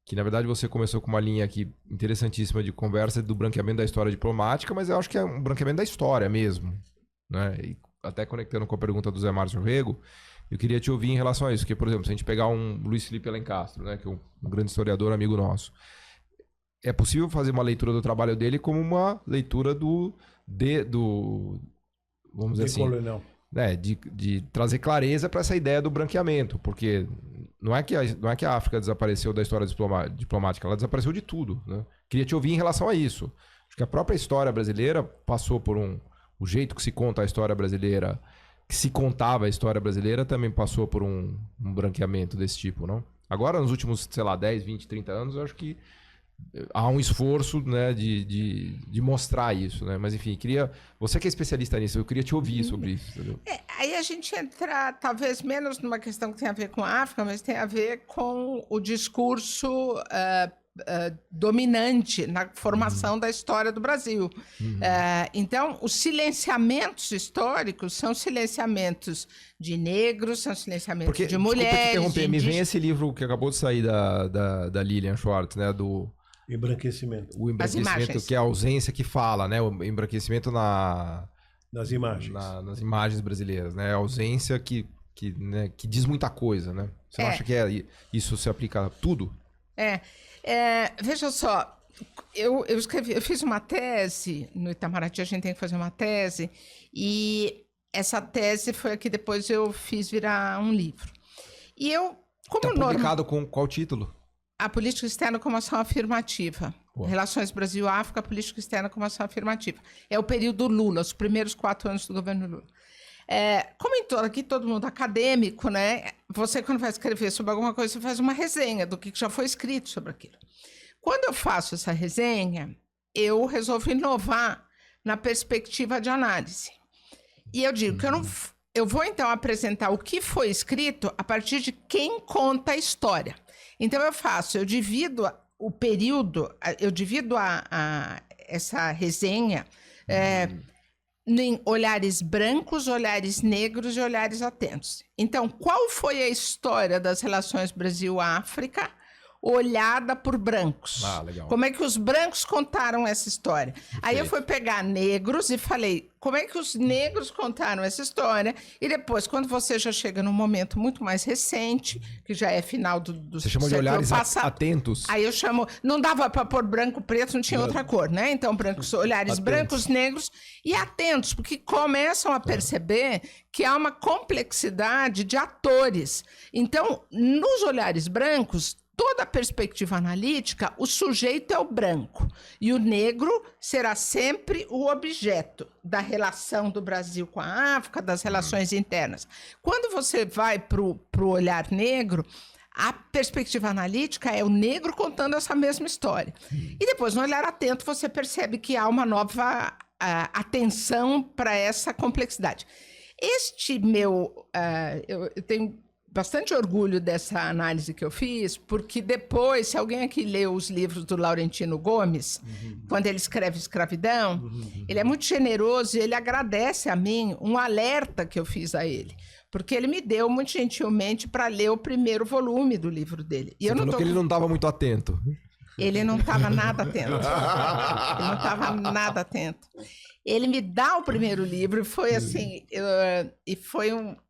que na verdade você começou com uma linha aqui interessantíssima de conversa do branqueamento da história diplomática, mas eu acho que é um branqueamento da história mesmo, né? E até conectando com a pergunta do Zé Márcio Rego, eu queria te ouvir em relação a isso, porque, por exemplo, se a gente pegar um Luiz Felipe Alencastro, né, que é um grande historiador, amigo nosso, é possível fazer uma leitura do trabalho dele como uma leitura vamos dizer assim, de trazer clareza para essa ideia do branqueamento, porque não é que a África desapareceu da história diplomática, ela desapareceu de tudo, né? Queria te ouvir em relação a isso. Acho que a própria história brasileira passou por o jeito que se conta a história brasileira, que se contava a história brasileira, também passou por um branqueamento desse tipo, não? Agora, nos últimos, sei lá, 10, 20, 30 anos, eu acho que há um esforço, né, de mostrar isso, né? Mas, enfim, você que é especialista nisso, eu queria te ouvir sobre isso, entendeu?
Aí a gente entra, talvez, menos numa questão que tem a ver com a África, mas tem a ver com o discurso dominante na formação da história do Brasil. Então, os silenciamentos históricos são silenciamentos de negros, são silenciamentos de mulheres...
Desculpa te interromper, me vem esse livro que acabou de sair da Lilian Schwartz, né, do...
Embranquecimento.
O embranquecimento, que é a ausência que fala, né? O embranquecimento
nas imagens.
Nas imagens brasileiras, né? A ausência que diz muita coisa, né? Você não acha que isso se aplica a tudo?
Veja só, eu fiz uma tese, no Itamaraty a gente tem que fazer uma tese, e essa tese foi a que depois eu fiz virar um livro. E eu, como
publicado com qual título?
A Política Externa como Ação Afirmativa. Relações Brasil-África, Política Externa como Ação Afirmativa. É o período Lula, os primeiros 4 anos do governo Lula. Como aqui todo mundo acadêmico, né? Você, quando vai escrever sobre alguma coisa, você faz uma resenha do que já foi escrito sobre aquilo. Quando eu faço essa resenha, eu resolvo inovar na perspectiva de análise. E eu digo que eu vou, então, apresentar o que foi escrito a partir de quem conta a história. Então, eu divido o período, eu divido essa resenha em olhares brancos, olhares negros e olhares atentos. Então, qual foi a história das relações Brasil-África, olhada por brancos.
Ah, legal.
Como é que os brancos contaram essa história? Aí eu fui pegar negros e falei, como é que os negros contaram essa história? E depois, quando você já chega num momento muito mais recente, que já é final do
Você chama de olhares atentos.
Aí eu chamo... Não dava para pôr branco, preto, não tinha outra cor, né? Então, olhares brancos, negros e atentos, porque começam a perceber que há uma complexidade de atores. Então, nos olhares brancos, toda a perspectiva analítica, o sujeito é o branco e o negro será sempre o objeto da relação do Brasil com a África, das relações internas. Quando você vai para o olhar negro, a perspectiva analítica é o negro contando essa mesma história. E depois, no olhar atento, você percebe que há uma nova atenção para essa complexidade. Eu tenho bastante orgulho dessa análise que eu fiz, porque depois, se alguém aqui leu os livros do Laurentino Gomes, quando ele escreve Escravidão, ele é muito generoso e ele agradece a mim um alerta que eu fiz a ele. Porque ele me deu muito gentilmente para ler o primeiro volume do livro dele. E
Você falou que ele não estava muito atento.
Ele não estava nada atento. Ele não estava nada atento. Ele me dá o primeiro livro e foi assim...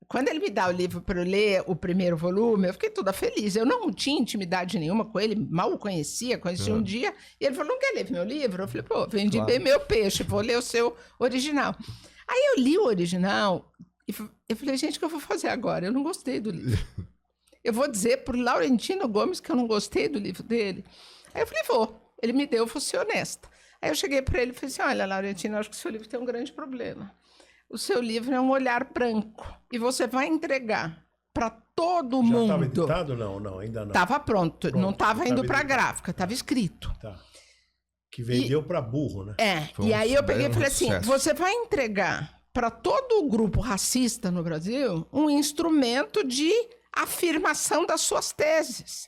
Quando ele me dá o livro para eu ler o primeiro volume, eu fiquei toda feliz. Eu não tinha intimidade nenhuma com ele, mal o conheci um dia. E ele falou, não quer ler meu livro? Eu falei, pô, vendi bem meu peixe, vou ler o seu original. Aí eu li o original e eu falei, gente, o que eu vou fazer agora? Eu não gostei do livro. Eu vou dizer para o Laurentino Gomes que eu não gostei do livro dele? Aí eu falei, vou. Ele me deu, eu vou ser honesta. Aí eu cheguei para ele e falei assim, olha, Laurentino, eu acho que o seu livro tem um grande problema. O seu livro é um olhar branco. E você vai entregar para todo mundo. Já
estava editado? Não, ainda não.
Estava pronto. Não estava indo para a gráfica, estava escrito.
Tá. Que vendeu para burro, né?
E aí eu peguei e falei assim, você vai entregar para todo o grupo racista no Brasil um instrumento de afirmação das suas teses.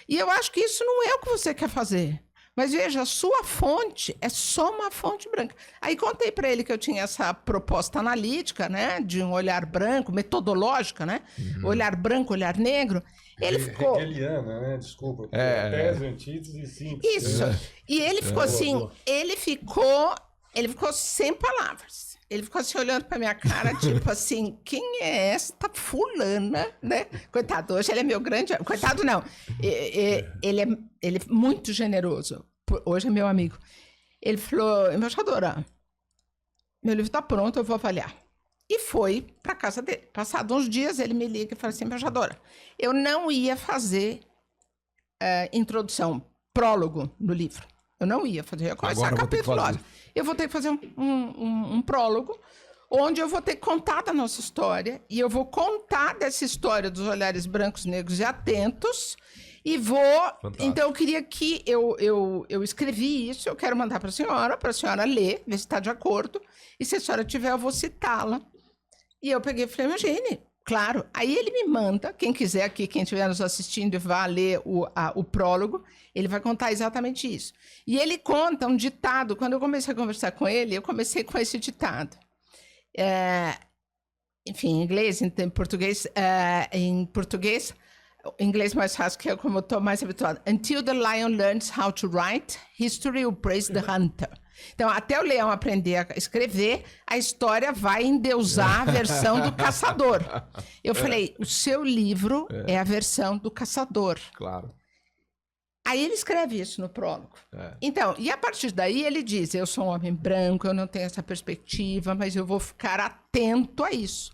E eu acho que isso não é o que você quer fazer. Mas veja, a sua fonte é só uma fonte branca. Aí contei para ele que eu tinha essa proposta analítica, né, de um olhar branco, metodológica, né, olhar branco, olhar negro. Ele ficou...
Hegeliana, né, desculpa. Tese, antítese e síntese.
Isso. E ele ficou assim, ele ficou sem palavras. Ele ficou assim, olhando pra minha cara, tipo assim, quem é esta fulana, né? Coitado, hoje ele é meu grande... Coitado, não. Ele é muito generoso. Hoje é meu amigo. Ele falou, embaixadora, meu livro tá pronto, eu vou avaliar. E foi pra casa dele. Passados uns dias, ele me liga e fala assim, embaixadora, eu não ia fazer introdução, prólogo no livro. Eu não ia fazer, eu ia começar capítulo. Eu vou ter que fazer um prólogo, onde eu vou ter que contar da nossa história, e eu vou contar dessa história dos olhares brancos, negros e atentos, e vou... Fantástico. Então, eu queria que eu escrevi isso, eu quero mandar para a senhora ler, ver se está de acordo, e se a senhora tiver, eu vou citá-la. E eu peguei e falei, imagine, claro. Aí ele me manda, quem quiser aqui, quem estiver nos assistindo e vá ler o prólogo, ele vai contar exatamente isso. E ele conta um ditado. Quando eu comecei a conversar com ele, eu comecei com esse ditado. Enfim, em inglês, em português, inglês mais fácil, que é como eu estou mais habituado. Until the lion learns how to write, history will praise the hunter. Então, até o leão aprender a escrever, a história vai endeusar a versão do caçador. Eu falei, o seu livro é a versão do caçador.
Claro.
Aí ele escreve isso no prólogo. Então, e a partir daí ele diz, eu sou um homem branco, eu não tenho essa perspectiva, mas eu vou ficar atento a isso.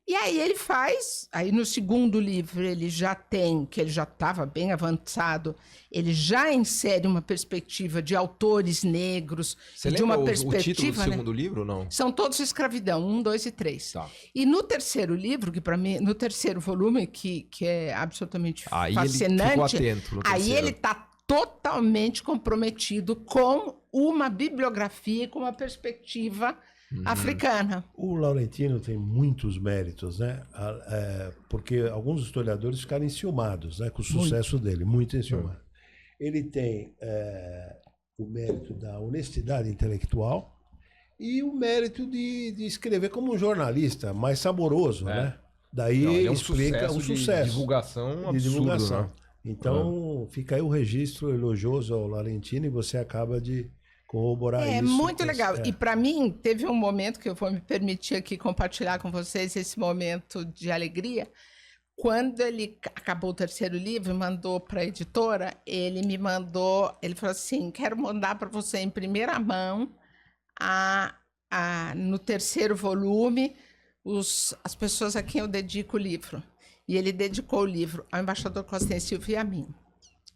E aí ele faz, aí no segundo livro ele já tem, que ele já estava bem avançado, ele já insere uma perspectiva de autores negros,
Você
de uma
lembra
perspectiva,
o título do segundo livro ou não?
São todos escravidão, 1, 2 e 3.
Tá.
E no terceiro livro, que para mim, no terceiro volume, que é absolutamente fascinante,
ele ficou atento no
aí
terceiro.
ele está totalmente comprometido com uma bibliografia, com uma perspectiva africana.
O Laurentino tem muitos méritos, né? Porque alguns historiadores ficaram enciumados, né, com o sucesso dele, muito enciumados. Ele tem o mérito da honestidade intelectual e o mérito de escrever como um jornalista mais saboroso, né? Daí
Não, ele é
explica um sucesso.
De divulgação absurdo,
de divulgação.
né?
Então, fica aí o registro elogioso ao Laurentino e você acaba de corroborar isso.
É muito legal. E para mim, teve um momento que eu vou me permitir aqui compartilhar com vocês esse momento de alegria. Quando ele acabou o terceiro livro e mandou para a editora, ele falou assim, quero mandar para você em primeira mão, no terceiro volume, as pessoas a quem eu dedico o livro. E ele dedicou o livro ao embaixador Costa e Silva e a mim.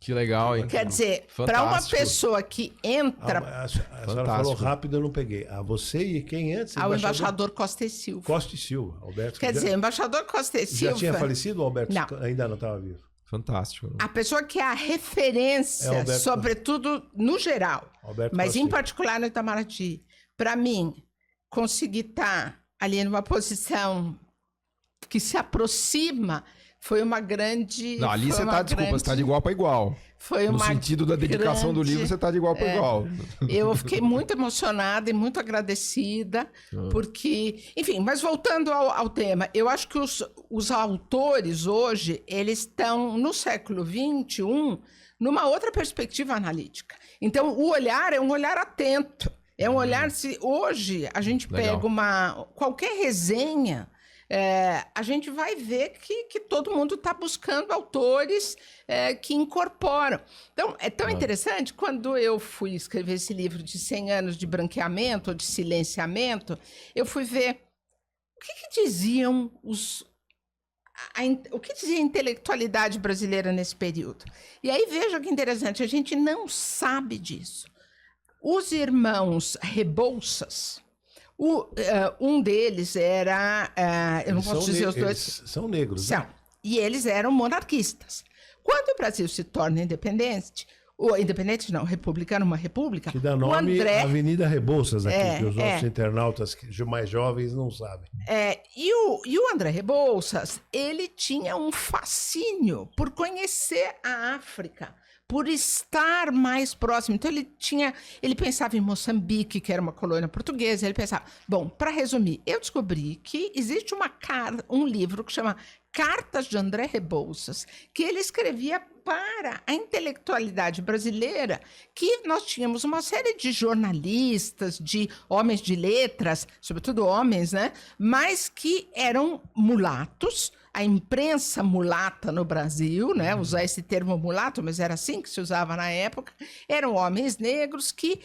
Que legal, hein?
Quer dizer, para uma pessoa que entra...
A senhora falou rápido, eu não peguei. A você e quem antes?
Ao embaixador Costa e Silva.
Costa e Silva, Alberto.
Quer dizer, o embaixador Costa e Silva...
Já tinha falecido ou Alberto
não.
Ainda não estava vivo?
Fantástico.
A pessoa que é a referência, sobretudo no geral,
Alberto
mas
Costa.
em particular no Itamaraty, para mim, conseguir estar ali numa posição que se aproxima... Foi uma grande...
Não, ali você tá, desculpa, você tá de igual para igual.
Foi
no sentido da dedicação do livro, você tá de igual para igual.
Eu fiquei muito emocionada e muito agradecida, porque... Enfim, mas voltando ao tema, eu acho que os autores hoje, eles estão no século XXI numa outra perspectiva analítica. Então, o olhar é um olhar atento. É um olhar... Se hoje a gente pega qualquer resenha... a gente vai ver que todo mundo está buscando autores que incorporam. Então, é tão interessante, quando eu fui escrever esse livro de 100 anos de branqueamento ou de silenciamento, eu fui ver o que diziam o que dizia a intelectualidade brasileira nesse período. E aí, veja que interessante, a gente não sabe disso. Os irmãos Rebouças... um deles era... eu não posso dizer os dois...
São negros,
são.
né?
E eles eram monarquistas. Quando o Brasil se torna independente... Independente não, república, uma república...
Que dá nome à Avenida Rebouças aqui, que os nossos internautas mais jovens não sabem.
E o André Rebouças, ele tinha um fascínio por conhecer a África, por estar mais próximo. Então, ele pensava em Moçambique, que era uma colônia portuguesa, ele pensava... Bom, para resumir, eu descobri que existe um livro que chama Cartas de André Rebouças, que ele escrevia para a intelectualidade brasileira, que nós tínhamos uma série de jornalistas, de homens de letras, sobretudo homens, né? Mas que eram mulatos, a imprensa mulata no Brasil, né? Usar esse termo mulato, mas era assim que se usava na época, eram homens negros que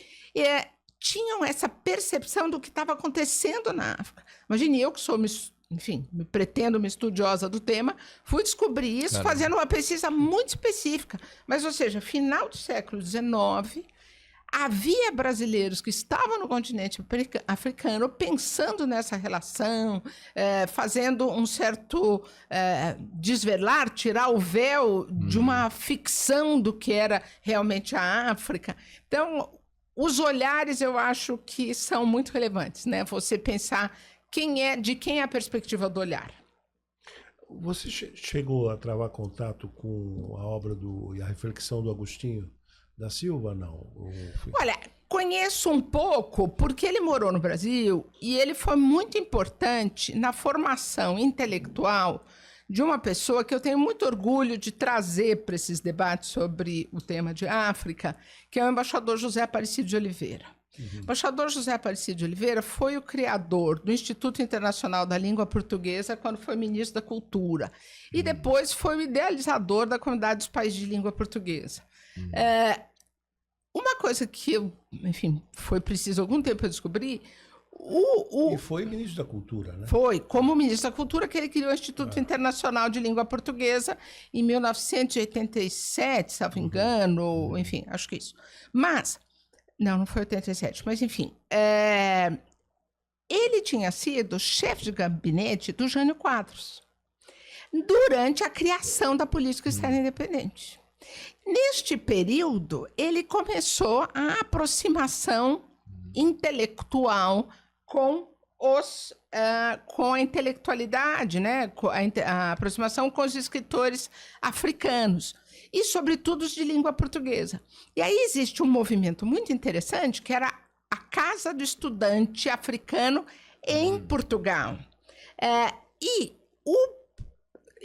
tinham essa percepção do que estava acontecendo na África. Imagine eu que sou, enfim, me pretendo uma estudiosa do tema, fui descobrir isso fazendo uma pesquisa muito específica. Mas, ou seja, final do século XIX, havia brasileiros que estavam no continente africano pensando nessa relação, fazendo um certo desvelar, tirar o véu de uma ficção do que era realmente a África. Então, os olhares eu acho que são muito relevantes, né? Você pensar de quem é a perspectiva do olhar.
Você chegou a travar contato com a obra e a reflexão do Agostinho da Silva, não?
Olha, conheço um pouco, porque ele morou no Brasil e ele foi muito importante na formação intelectual de uma pessoa que eu tenho muito orgulho de trazer para esses debates sobre o tema de África, que é o embaixador José Aparecido de Oliveira. O embaixador José Aparecido de Oliveira foi o criador do Instituto Internacional da Língua Portuguesa quando foi ministro da Cultura. E depois foi o idealizador da Comunidade dos Países de Língua Portuguesa. Uma coisa que enfim, foi preciso algum tempo para descobrir...
E foi ministro da Cultura, né?
Foi, como ministro da Cultura, que ele criou o Instituto Internacional de Língua Portuguesa em 1987, salvo engano, enfim, acho que isso. Mas... Não foi 87, mas enfim. Ele tinha sido chefe de gabinete do Jânio Quadros durante a criação da política externa independente. Neste período, ele começou a aproximação intelectual com a intelectualidade, né? A aproximação com os escritores africanos. E, sobretudo, os de língua portuguesa. E aí existe um movimento muito interessante, que era a Casa do Estudante Africano em Portugal.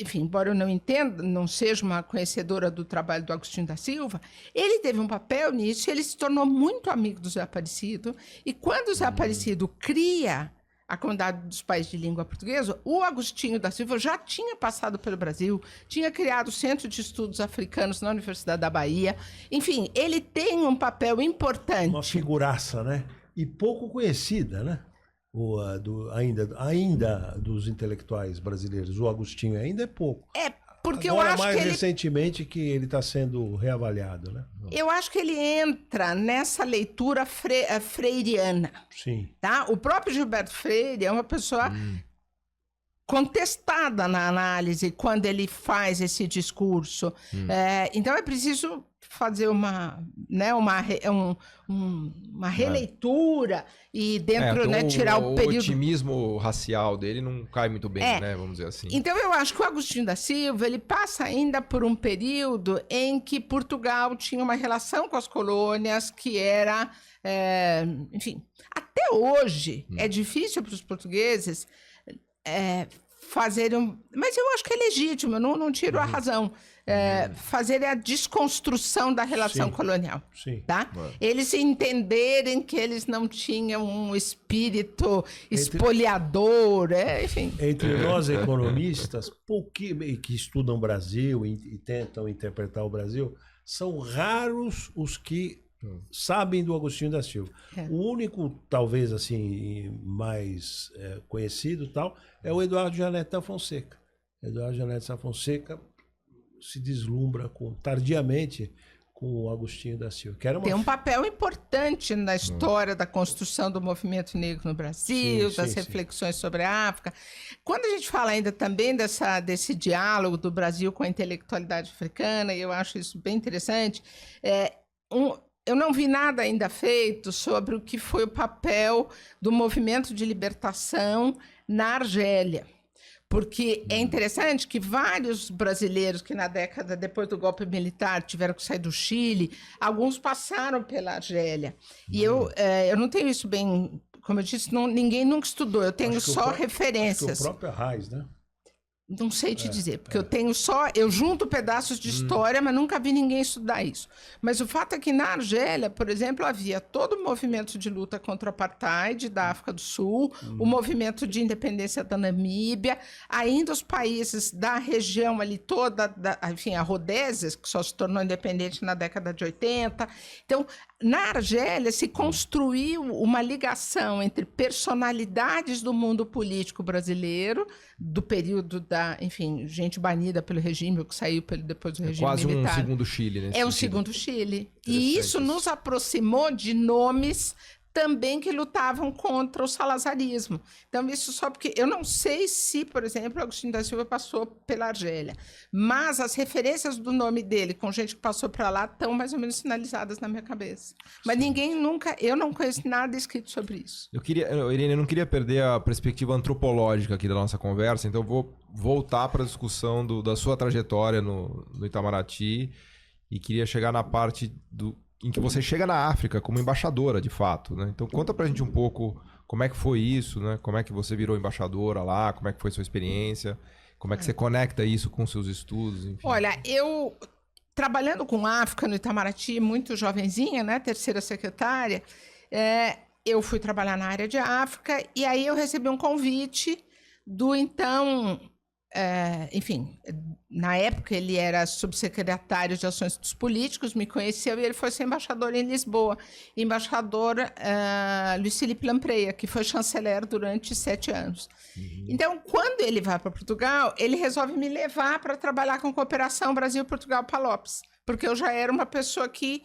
enfim, embora eu não entenda, não seja uma conhecedora do trabalho do Agostinho da Silva, ele teve um papel nisso, ele se tornou muito amigo do Zé Aparecido, e quando o Zé Aparecido cria a Comunidade dos Países de Língua Portuguesa, o Agostinho da Silva já tinha passado pelo Brasil, tinha criado o Centro de Estudos Africanos na Universidade da Bahia. Enfim, ele tem um papel importante.
Uma figuraça, né? E pouco conhecida, né? Ainda dos intelectuais brasileiros. O Agostinho ainda é pouco.
Porque
Agora,
eu acho
mais
que ele...
recentemente que ele está sendo reavaliado, né?
Eu acho que ele entra nessa leitura freiriana.
Sim.
Tá? O próprio Gilberto Freire é uma pessoa contestada na análise quando ele faz esse discurso. Então é preciso fazer uma releitura e dentro, tirar o período...
O otimismo racial dele não cai muito bem, né? Vamos dizer assim.
Então eu acho que o Agostinho da Silva, ele passa ainda por um período em que Portugal tinha uma relação com as colônias que era... enfim, até hoje é difícil para os portugueses fazerem... Mas eu acho que é legítimo, eu não tiro a razão. Fazer a desconstrução da relação colonial.
Sim.
Tá? Eles entenderem que eles não tinham um espírito espoliador, enfim.
Entre nós economistas, que estudam o Brasil e tentam interpretar o Brasil, são raros os que sabem do Agostinho da Silva. O único, talvez assim, mais conhecido tal, é o Eduardo Janete da Fonseca. Eduardo Janete da Fonseca se deslumbra tardiamente com o Agostinho da Silva. Tem
um papel importante na história da construção do movimento negro no Brasil, das reflexões sobre a África. Quando a gente fala ainda também desse diálogo do Brasil com a intelectualidade africana, e eu acho isso bem interessante, eu não vi nada ainda feito sobre o que foi o papel do movimento de libertação na Argélia. Porque é interessante que vários brasileiros que na década depois do golpe militar tiveram que sair do Chile, alguns passaram pela Argélia. E eu não tenho isso bem, como eu disse, ninguém nunca estudou, eu tenho só referências.
Acho que o próprio Arraes, né?
Não sei te dizer, porque eu junto pedaços de história, mas nunca vi ninguém estudar isso. Mas o fato é que na Argélia, por exemplo, havia todo o movimento de luta contra o apartheid da África do Sul, o movimento de independência da Namíbia, ainda os países da região ali toda, enfim, a Rodésia, que só se tornou independente na década de 80. Então, na Argélia se construiu uma ligação entre personalidades do mundo político brasileiro, do período enfim, gente banida pelo regime, ou que saiu depois do regime militar.
Quase um segundo Chile, né?
Um segundo Chile. E isso nos aproximou de nomes também que lutavam contra o salazarismo. Então, isso só porque... Eu não sei se, por exemplo, Agostinho da Silva passou pela Argélia, mas as referências do nome dele com gente que passou para lá estão mais ou menos sinalizadas na minha cabeça. Mas ninguém nunca... Eu não conheço nada escrito sobre isso.
Irene, eu não queria perder a perspectiva antropológica aqui da nossa conversa, então eu vou voltar para a discussão da sua trajetória no Itamaraty e queria chegar na parte em que você chega na África como embaixadora, de fato, né? Então conta pra gente um pouco como é que foi isso, né? Como é que você virou embaixadora lá, como é que foi sua experiência, como é que você conecta isso com seus estudos, enfim.
Olha, eu trabalhando com África no Itamaraty, muito jovenzinha, né? Terceira secretária, eu fui trabalhar na área de África e aí eu recebi um convite do então... enfim, na época ele era subsecretário de Ações dos Políticos, me conheceu e ele foi ser embaixador em Lisboa. Embaixador Luiz Felipe Lampreia, que foi chanceler durante 7 anos. Então, quando ele vai para Portugal, ele resolve me levar para trabalhar com cooperação Brasil-Portugal-Palopes, porque eu já era uma pessoa que...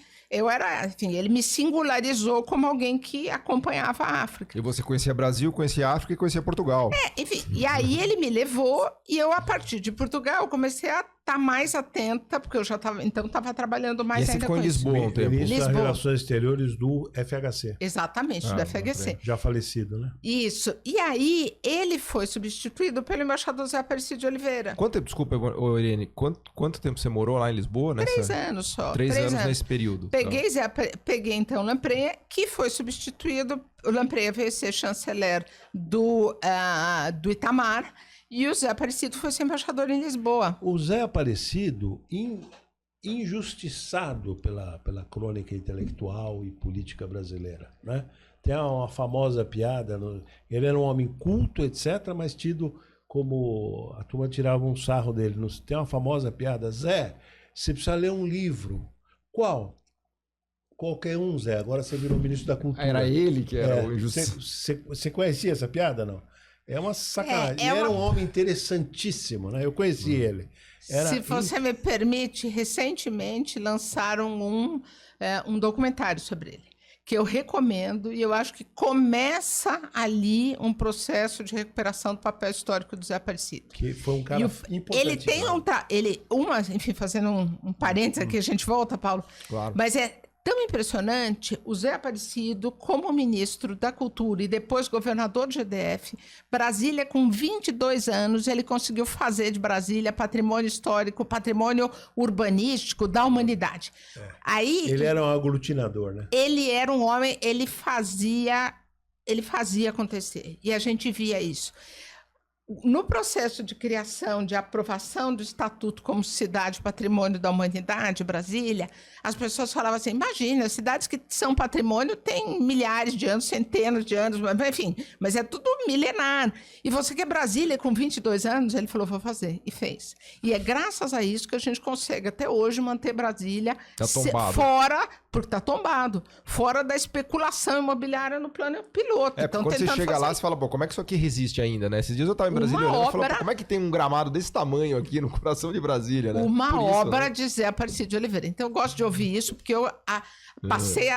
enfim, ele me singularizou como alguém que acompanhava a África.
E você conhecia Brasil, conhecia África e conhecia Portugal.
Enfim, e aí ele me levou e eu, a partir de Portugal, comecei a estar mais atenta, porque eu já estava trabalhando mais ainda com isso.
E você ficou em Lisboa um tempo?
Ministro das Relações Exteriores do FHC.
Exatamente, do FHC.
Já falecido, né?
Isso. E aí ele foi substituído pelo embaixador Zé Aparecido de Oliveira.
Quanto tempo, desculpa, Irene, quanto tempo você morou lá em Lisboa?
3 anos só.
3 anos nesse período.
Peguei então o Lampreia, que foi substituído. O Lampreia veio ser chanceler do Itamar E o Zé Aparecido foi ser embaixador em Lisboa.
O Zé Aparecido, injustiçado pela crônica intelectual e política brasileira, né? Tem uma famosa piada, ele era um homem culto, etc., mas tido como... A turma tirava um sarro dele. Tem uma famosa piada, Zé, você precisa ler um livro. Qual? Qualquer um, Zé. Agora você virou ministro da Cultura.
Era ele que era o injusto.
Você conhecia essa piada, não? É uma sacanagem. Ele era um homem interessantíssimo, né? Eu conheci ele.
Se você me permite, recentemente lançaram um documentário sobre ele, que eu recomendo, e eu acho que começa ali um processo de recuperação do papel histórico do Zé Aparecido.
Que foi um cara importante.
Ele tem enfim, fazendo um parênteses aqui, a gente volta, Paulo.
Claro.
Mas é tão impressionante o Zé Aparecido como ministro da Cultura e depois governador do GDF. Brasília, com 22 anos, ele conseguiu fazer de Brasília patrimônio histórico, patrimônio urbanístico da humanidade. Aí,
ele era um aglutinador, né?
Ele era um homem, ele fazia acontecer. E a gente via isso. No processo de criação, de aprovação do Estatuto como Cidade Patrimônio da Humanidade, Brasília, as pessoas falavam assim, imagina, cidades que são patrimônio têm milhares de anos, centenas de anos, enfim, mas é tudo milenar. E você quer Brasília com 22 anos? Ele falou, vou fazer, e fez. E é graças a isso que a gente consegue até hoje manter Brasília fora, porque está tombado, fora da especulação imobiliária no plano piloto.
Então, quando você chega lá, você fala, pô, como é que isso aqui resiste ainda, né? Esses dias eu estava em Brasília olhando e falei, como é que tem um gramado desse tamanho aqui no coração de Brasília, né?
Uma obra de Zé Aparecido de Oliveira. Então eu gosto de ouvir isso, porque eu passei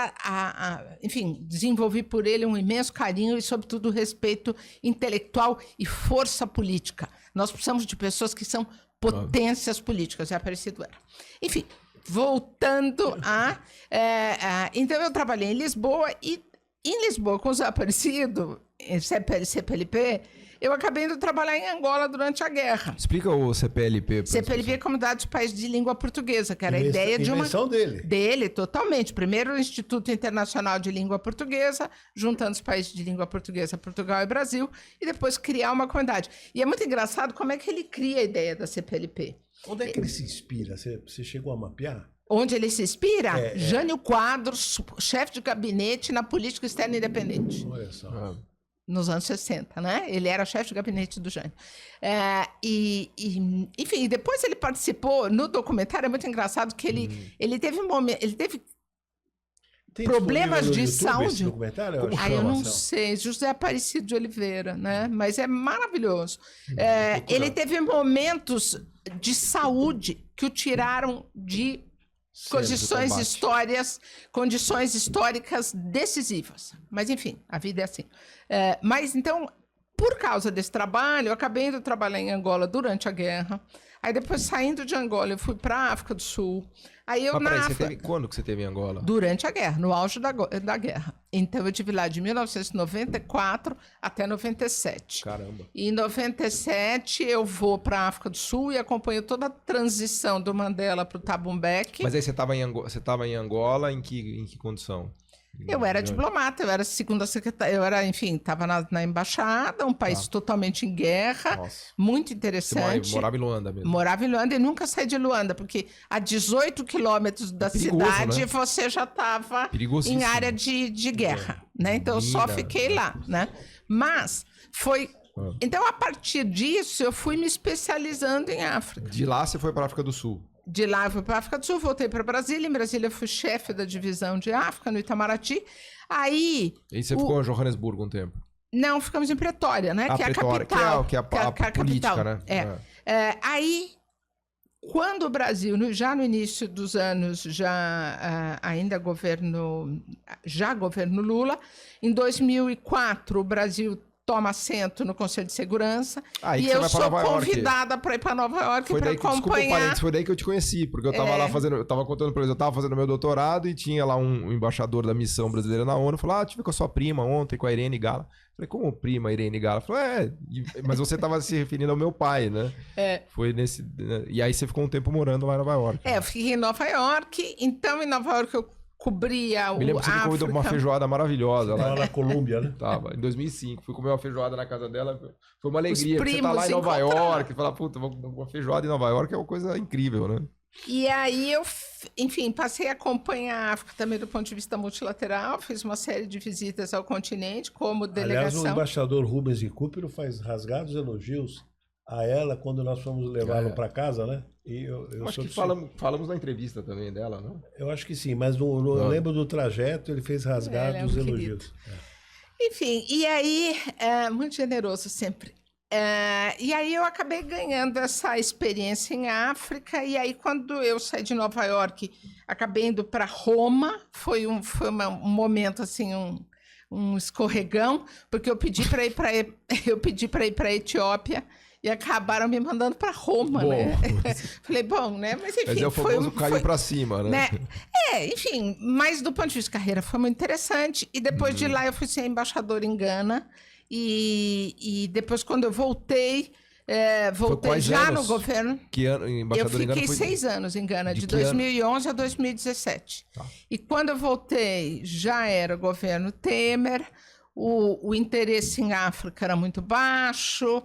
enfim, desenvolvi por ele um imenso carinho e, sobretudo, respeito intelectual e força política. Nós precisamos de pessoas que são potências políticas. Zé Aparecido era. Enfim, voltando então eu trabalhei em Lisboa e em Lisboa com o Zé Aparecido, CPLP, eu acabei indo trabalhar em Angola durante a guerra.
Explica o CPLP.
CPLP é Comunidade dos Países de Língua Portuguesa, que era a ideia de uma...
Invenção dele.
Dele, totalmente. Primeiro o Instituto Internacional de Língua Portuguesa, juntando os países de língua portuguesa, Portugal e Brasil, e depois criar uma comunidade. E é muito engraçado como é que ele cria a ideia da CPLP.
Onde é que ele se inspira? Você chegou a mapear?
Onde ele se inspira? Jânio Quadros, chefe de gabinete na política externa independente.
Olha só.
Nos anos 60, né? Ele era chefe de gabinete do Jânio. Enfim, depois ele participou no documentário, é muito engraçado que ele teve um momento, ele teve problemas de saúde. Eu não sei, José Aparecido de Oliveira, né? Mas é maravilhoso. Ele teve momentos de saúde que o tiraram de condições históricas decisivas. Mas, enfim, a vida é assim. Mas, então, por causa desse trabalho, eu acabei indo trabalhar em Angola durante a guerra. Aí, depois, saindo de Angola, eu fui para a África do Sul. Aí eu
quando que você teve em Angola?
Durante a guerra, no auge da guerra. Então, eu estive lá de 1994 até 97.
Caramba.
E em 97, eu vou para a África do Sul e acompanho toda a transição do Mandela para o Thabo Mbeki.
Mas aí você estava em Angola em que condição?
Eu era diplomata, eu era segunda secretária, eu era, enfim, estava na embaixada, um país totalmente em guerra, muito interessante.
Você morava em Luanda mesmo?
Morava em Luanda e nunca saí de Luanda, porque a 18 quilômetros da cidade, né? Você já estava em área de guerra, né? Então eu só fiquei lá, né? Mas foi... Então, a partir disso, eu fui me especializando em África.
De lá você foi para a África do Sul?
De lá eu fui para a África do Sul, voltei para Brasília. Em Brasília eu fui chefe da divisão de África, no Itamaraty. Aí
você ficou em Johannesburgo um tempo?
Não, ficamos em Pretória, né? Que é a capital.
Que é a política, né?
Aí, quando o Brasil, já no início dos anos, ainda governo Lula, em 2004 o Brasil toma assento no Conselho de Segurança. E eu sou convidada para ir para Nova York para acompanhar.
Foi daí que eu te conheci, porque eu estava lá fazendo, eu estava contando para eles, eu estava fazendo meu doutorado e tinha lá um embaixador da missão brasileira na ONU, falou, tive com a sua prima ontem, com a Irene Gala. Falei, como prima, Irene Gala? Falei, mas você estava se referindo ao meu pai, né? Foi nesse... E aí você ficou um tempo morando lá em Nova York.
Eu fiquei em Nova York, então em Nova York eu cobria o
Me lembro que você me convidou pra uma feijoada maravilhosa lá.
Lá na Colômbia, né?
Tava, em 2005. Fui comer uma feijoada na casa dela. Foi uma alegria. Porque você tá
primos
lá em Nova
encontraram.
York. Fala, puta, uma feijoada em Nova York é uma coisa incrível, né?
E aí eu, enfim, passei a acompanhar a África também do ponto de vista multilateral, fiz uma série de visitas ao continente como
Aliás, o
delegação.
embaixador Rubens e Cúpero faz rasgados elogios a ela quando nós fomos levá-lo para casa, né? E eu
Acho
sou
que falamos na entrevista também dela, não?
Eu acho que sim, mas eu lembro do trajeto, ele fez rasgados
Ele é um
elogios.
Enfim, e aí, muito generoso sempre. E aí eu acabei ganhando essa experiência em África, e aí quando eu saí de Nova York, acabei indo para Roma, foi um momento assim, um escorregão, porque eu pedi para ir para a Etiópia e acabaram me mandando para Roma,
Bom.
né? Falei, bom, né? Mas enfim,
Mas é o famoso caiu pra cima, né?
enfim, mas do ponto de vista de carreira foi muito interessante. E depois de lá eu fui ser embaixadora em Gana. E depois, quando eu voltei já no governo.
Que ano, embaixador em Gana?
Eu fiquei 6 anos em Gana, de 2011 a 2017.
Tá.
E quando eu voltei, já era governo Temer. O interesse em África era muito baixo,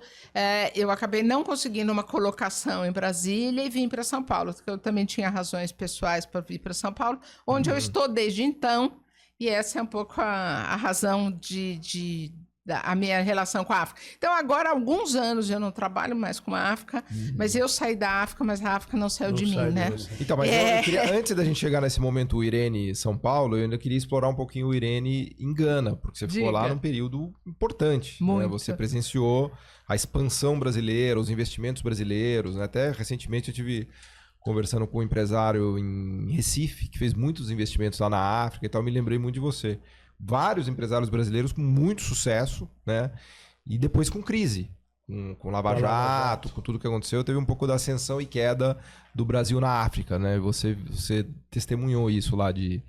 eu acabei não conseguindo uma colocação em Brasília e vim para São Paulo, porque eu também tinha razões pessoais para vir para São Paulo, onde eu estou desde então, e essa é um pouco a razão a minha relação com a África. Então, agora, há alguns anos eu não trabalho mais com a África, mas eu saí da África, mas a África não saiu de mim, né?
Então, mas eu queria, antes da gente chegar nesse momento, o Irene São Paulo, eu ainda queria explorar um pouquinho o Irene em Gana, porque você ficou lá num período importante. Né? Você presenciou a expansão brasileira, os investimentos brasileiros, né? Até recentemente eu tive conversando com um empresário em Recife, que fez muitos investimentos lá na África e tal, me lembrei muito de você. Vários empresários brasileiros com muito sucesso, né? E depois com crise, com Lava Jato, com tudo que aconteceu, teve um pouco da ascensão e queda do Brasil na África, né? Você testemunhou isso lá de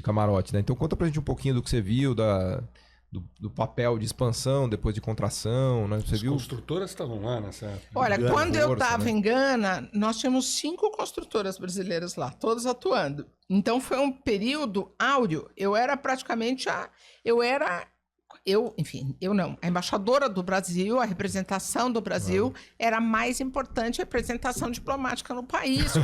camarote, né? Então conta pra gente um pouquinho do que você viu, do papel de expansão, depois de contração, né? Você
As construtoras estavam lá nessa época.
Olha, quando eu estava em Gana, nós tínhamos 5 construtoras brasileiras lá, todas atuando. Então foi um período áureo. Eu era praticamente a embaixadora do Brasil, a representação do Brasil era a mais importante representação diplomática no país,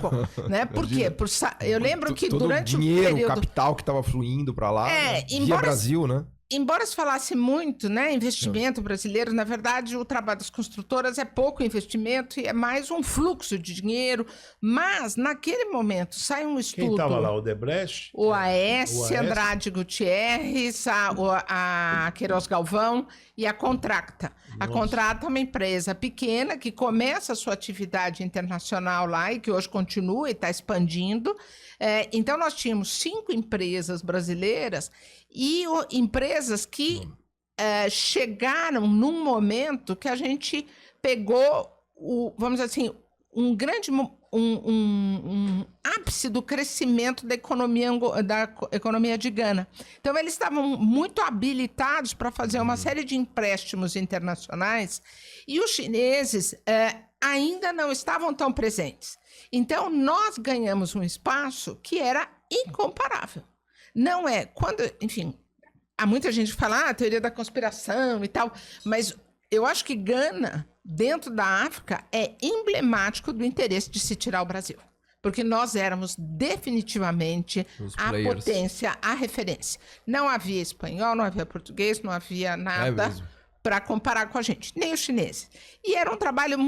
né? Por quê? Eu lembro que durante o período...
o capital que estava fluindo para lá, via Brasil, né?
Embora se falasse muito, né, investimento brasileiro, na verdade o trabalho das construtoras é pouco investimento e é mais um fluxo de dinheiro, mas naquele momento sai um estudo...
Quem estava lá, o Odebrecht?
O Aécio, Andrade Gutierrez, a Queiroz Galvão e a Contracta. A Contracta é uma empresa pequena que começa a sua atividade internacional lá e que hoje continua e está expandindo. Então, nós tínhamos 5 empresas brasileiras e empresas que chegaram num momento que a gente pegou, vamos dizer assim, um grande ápice do crescimento da economia de Gana. Então, eles estavam muito habilitados para fazer uma série de empréstimos internacionais e os chineses ainda não estavam tão presentes. Então, nós ganhamos um espaço que era incomparável. Não é... Enfim, há muita gente que fala teoria da conspiração e tal, mas eu acho que Gana, dentro da África, é emblemático do interesse de se tirar o Brasil. Porque nós éramos definitivamente a potência, a referência. Não havia espanhol, não havia português, não havia nada para comparar com a gente, nem os chineses. E era um trabalho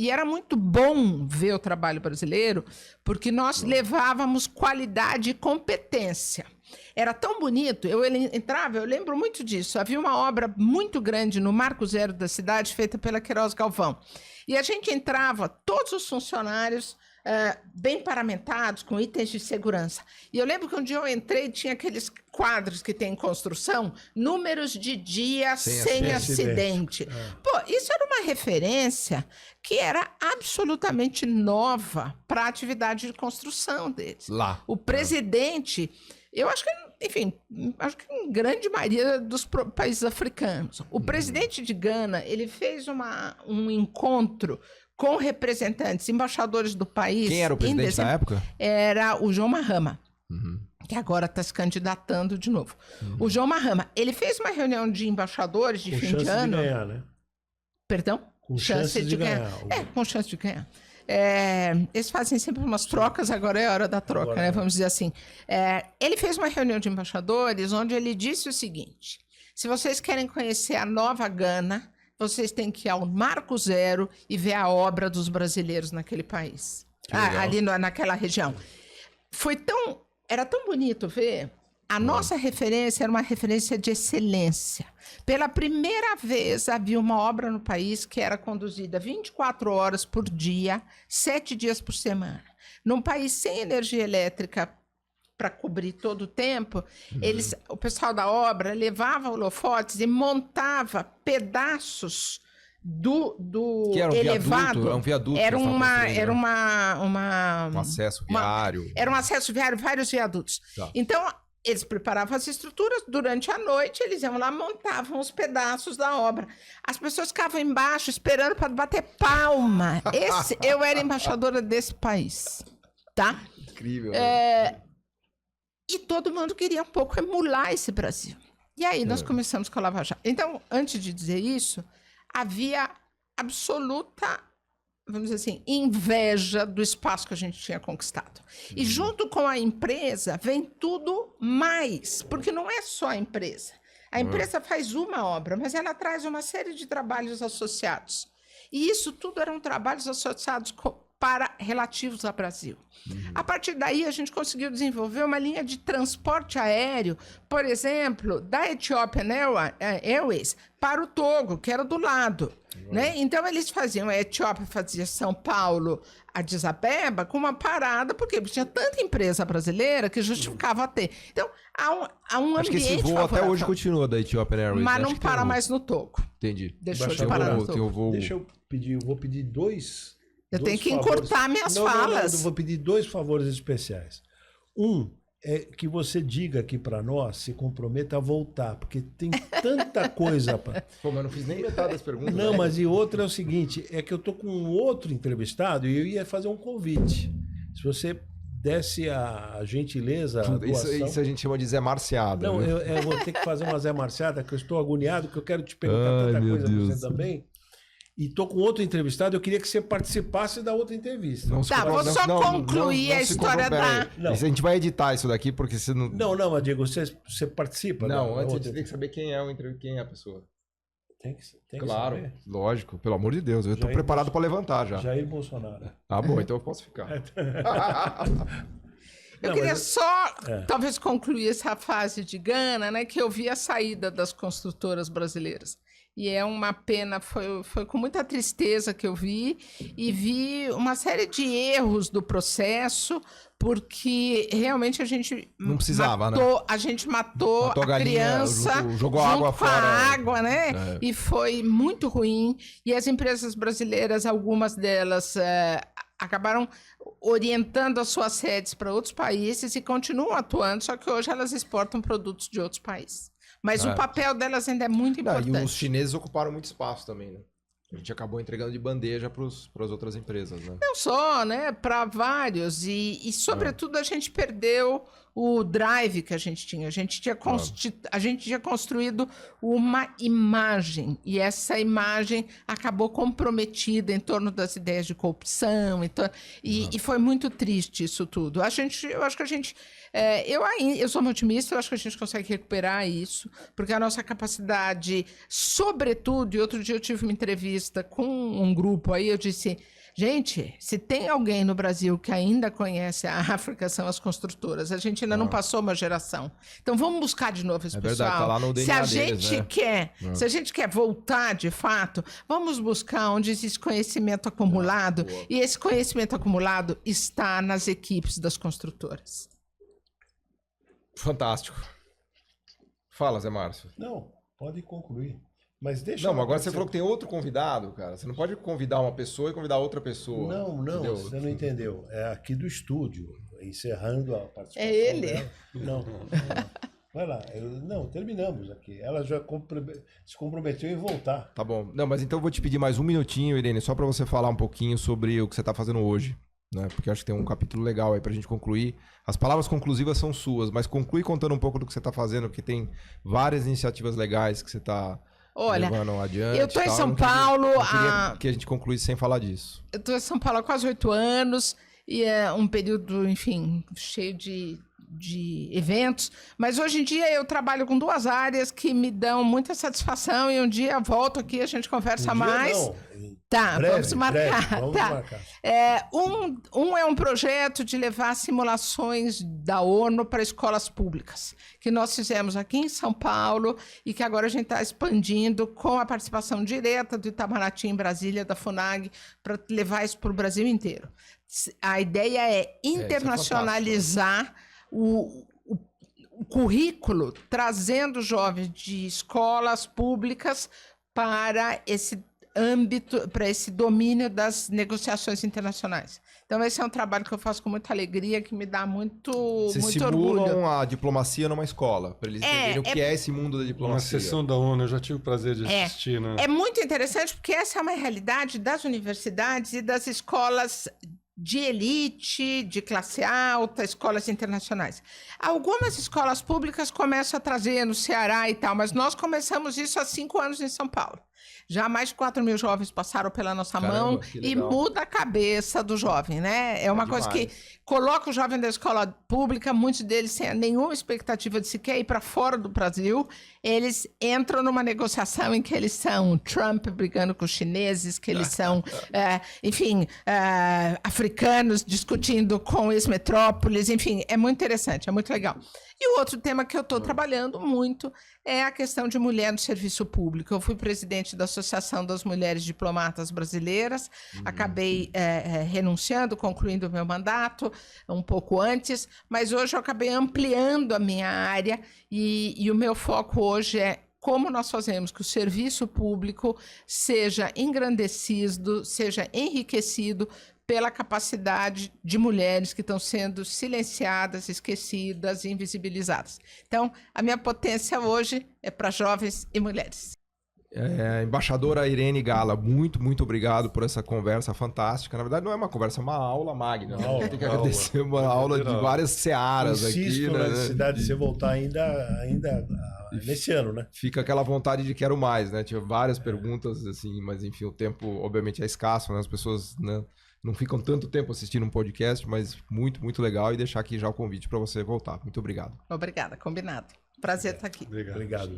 era muito bom ver o trabalho brasileiro, porque nós levávamos qualidade e competência. Era tão bonito, eu lembro muito disso, havia uma obra muito grande no Marco Zero da cidade, feita pela Queiroz Galvão. E a gente entrava, todos os funcionários bem paramentados, com itens de segurança. E eu lembro que um dia eu entrei, tinha aqueles quadros que tem em construção, números de dia sem acidente. Pô, isso era uma referência que era absolutamente nova para a atividade de construção deles.
Lá.
O presidente... Eu acho que, enfim, em grande maioria dos países africanos. O presidente de Gana, ele fez um encontro com representantes, embaixadores do país.
Quem era o presidente na época?
Era o João Mahama. que agora está se candidatando de novo. O John Mahama, ele fez uma reunião de embaixadores de fim de ano.
Com chance de ganhar, né?
Perdão?
Com chance de ganhar.
Com chance de ganhar. Eles fazem sempre umas trocas, agora é a hora da troca,
Agora
né? Vamos dizer assim. Ele fez uma reunião de embaixadores onde ele disse o seguinte: se vocês querem conhecer a nova Gana, vocês têm que ir ao Marco Zero e ver a obra dos brasileiros naquele país. Ali naquela região. Era tão bonito ver. A nossa referência era uma referência de excelência. Pela primeira vez, havia uma obra no país que era conduzida 24 horas por dia, 7 dias por semana. Num país sem energia elétrica para cobrir todo o tempo, o pessoal da obra levava holofotes e montava pedaços do
que era um
elevado.
Viaduto, é um viaduto.
Era um
acesso viário.
Era um acesso viário, vários viadutos.
Tá.
Então, eles preparavam as estruturas, durante a noite eles iam lá, montavam os pedaços da obra. As pessoas ficavam embaixo esperando para bater palma. Eu era embaixadora desse país, tá?
Incrível.
E todo mundo queria um pouco emular esse Brasil. E aí nós começamos com a Lava Jato. Então, antes de dizer isso, havia absoluta, vamos dizer assim, inveja do espaço que a gente tinha conquistado. E junto com a empresa vem tudo mais, porque não é só a empresa. A empresa faz uma obra, mas ela traz uma série de trabalhos associados. E isso tudo eram trabalhos associados relativos ao Brasil. A partir daí, a gente conseguiu desenvolver uma linha de transporte aéreo, por exemplo, da Ethiopian Airways para o Togo, que era do lado. Né? Então, eles faziam, a Etiópia fazia São Paulo, Addis Abeba, com uma parada, porque tinha tanta empresa brasileira que justificava ter. Então, há um
acho
ambiente
que esse voo
favorável.
até hoje continua da Ethiopian Airways.
Mas
né?
não para mais no Togo.
Entendi.
Deixou de parar no Togo.
Deixa eu pedir, vou pedir dois...
Eu tenho que
favores.
encurtar minhas falas.
Não, eu vou pedir 2 favores especiais. Um é que você diga aqui para nós, se comprometa a voltar, porque tem tanta coisa para...
Pô, mas eu não fiz nem metade das perguntas.
Não, mas e outra é o seguinte, é que eu tô com um outro entrevistado e eu ia fazer um convite. Se você desse a gentileza, a doação...
Isso a gente chama de Zé Marciada.
Não,
viu?
eu vou ter que fazer uma Zé Marciada, que eu estou agoniado, que eu quero te perguntar tanta coisa pra você também. E tô com outro entrevistado, eu queria que você participasse da outra entrevista.
Vou
só concluir a história da...
A gente vai editar isso daqui, porque você não...
Não, mas Diego, você participa?
Não, antes a gente tem que saber quem é a pessoa.
Tem que
claro,
saber.
Lógico, pelo amor de Deus, eu tô preparado para levantar já.
Jair Bolsonaro.
Ah, bom, então eu posso ficar.
Eu queria só, talvez, concluir essa fase de Gana, né, que eu vi a saída das construtoras brasileiras. E é uma pena, foi com muita tristeza que eu vi, e vi uma série de erros do processo, porque realmente a gente
não precisava,
matou,
né?
A gente matou a
galinha,
criança
jogou
junto
água
com
fora.
a água, né? E foi muito ruim. E as empresas brasileiras, algumas delas acabaram orientando as suas sedes para outros países e continuam atuando, só que hoje elas exportam produtos de outros países. Mas o papel delas ainda é muito importante.
E os chineses ocuparam muito espaço também, né? A gente acabou entregando de bandeja para as outras empresas, né?
Não só, né? Para vários. E sobretudo, a gente perdeu o drive que a gente tinha. A gente tinha construído uma imagem. E essa imagem acabou comprometida em torno das ideias de corrupção. E foi muito triste isso tudo. Eu acho que a gente... eu sou muito otimista, eu acho que a gente consegue recuperar isso, porque a nossa capacidade, sobretudo, e outro dia eu tive uma entrevista com um grupo aí, eu disse, gente, se tem alguém no Brasil que ainda conhece a África, são as construtoras, a gente ainda não passou uma geração. Então vamos buscar de novo esse pessoal.
Verdade, tá lá no DNA
se a
deles,
gente
né?
se a gente quer voltar de fato, vamos buscar onde existe conhecimento acumulado, e esse conhecimento acumulado está nas equipes das construtoras.
Fantástico. Fala, Zé Márcio.
Não, pode concluir. Mas deixa
Não, mas agora você falou que tem outro convidado, cara. Você não pode convidar uma pessoa e convidar outra pessoa.
Não,
entendeu?
você não entendeu. É aqui do estúdio, encerrando a participação.
É ele?
Dela. Não. Vai lá. Não, terminamos aqui. Ela já se comprometeu em voltar.
Tá bom. Não, mas então eu vou te pedir mais um minutinho, Irene, só para você falar um pouquinho sobre o que você está fazendo hoje. né? Porque eu acho que tem um capítulo legal aí pra gente concluir. As palavras conclusivas são suas, mas conclui contando um pouco do que você tá fazendo, porque tem várias iniciativas legais que você tá levando adiante.
Eu tô em São Paulo...
Eu queria que a gente concluísse sem falar disso.
Eu tô em São Paulo há quase 8 anos e é um período, enfim, cheio de eventos, mas hoje em dia eu trabalho com 2 áreas que me dão muita satisfação e um dia eu volto aqui, a gente conversa mais. Tá,
breve,
vamos marcar.
Breve, vamos marcar.
Um é um projeto de levar simulações da ONU para escolas públicas, que nós fizemos aqui em São Paulo e que agora a gente está expandindo com a participação direta do Itamaraty em Brasília, da FUNAG, para levar isso para o Brasil inteiro. A ideia é internacionalizar o currículo, trazendo jovens de escolas públicas para esse âmbito, para esse domínio das negociações internacionais. Então, esse é um trabalho que eu faço com muita alegria, que me dá muito orgulho.
Vocês simulam a diplomacia numa escola, para eles entenderem o que é esse mundo da diplomacia.
Uma sessão da ONU, eu já tive o prazer de assistir, né?
É muito interessante, porque essa é uma realidade das universidades e das escolas de elite, de classe alta, escolas internacionais. Algumas escolas públicas começam a trazer no Ceará e tal, mas nós começamos isso há 5 anos em São Paulo. Já mais de 4 mil jovens passaram pela nossa mão e muda a cabeça do jovem, né? É uma coisa que coloca o jovem da escola pública, muitos deles sem nenhuma expectativa de sequer ir para fora do Brasil, eles entram numa negociação em que eles são Trump brigando com os chineses, que eles são, africanos discutindo com ex-metrópoles, enfim, é muito interessante, é muito legal. E o outro tema que eu estou trabalhando muito é a questão de mulher no serviço público. Eu fui presidente da Associação das Mulheres Diplomatas Brasileiras, acabei renunciando, concluindo o meu mandato um pouco antes, mas hoje eu acabei ampliando a minha área e o meu foco hoje é como nós fazemos que o serviço público seja engrandecido, seja enriquecido pela capacidade de mulheres que estão sendo silenciadas, esquecidas, invisibilizadas. Então, a minha potência hoje é para jovens e mulheres.
Embaixadora Irene Gala, muito obrigado por essa conversa fantástica. Na verdade, não é uma conversa, é uma aula magna. Tem que agradecer uma aula de várias searas aqui.
Insisto na necessidade de você voltar ainda nesse ano, né?
Fica aquela vontade de quero mais, né? Tinha várias perguntas, assim, mas enfim, o tempo, obviamente, é escasso, né? As pessoas, né, não ficam tanto tempo assistindo um podcast, mas muito legal. E deixar aqui já o convite para você voltar. Muito obrigado.
Obrigada, combinado. Prazer estar aqui.
Obrigado.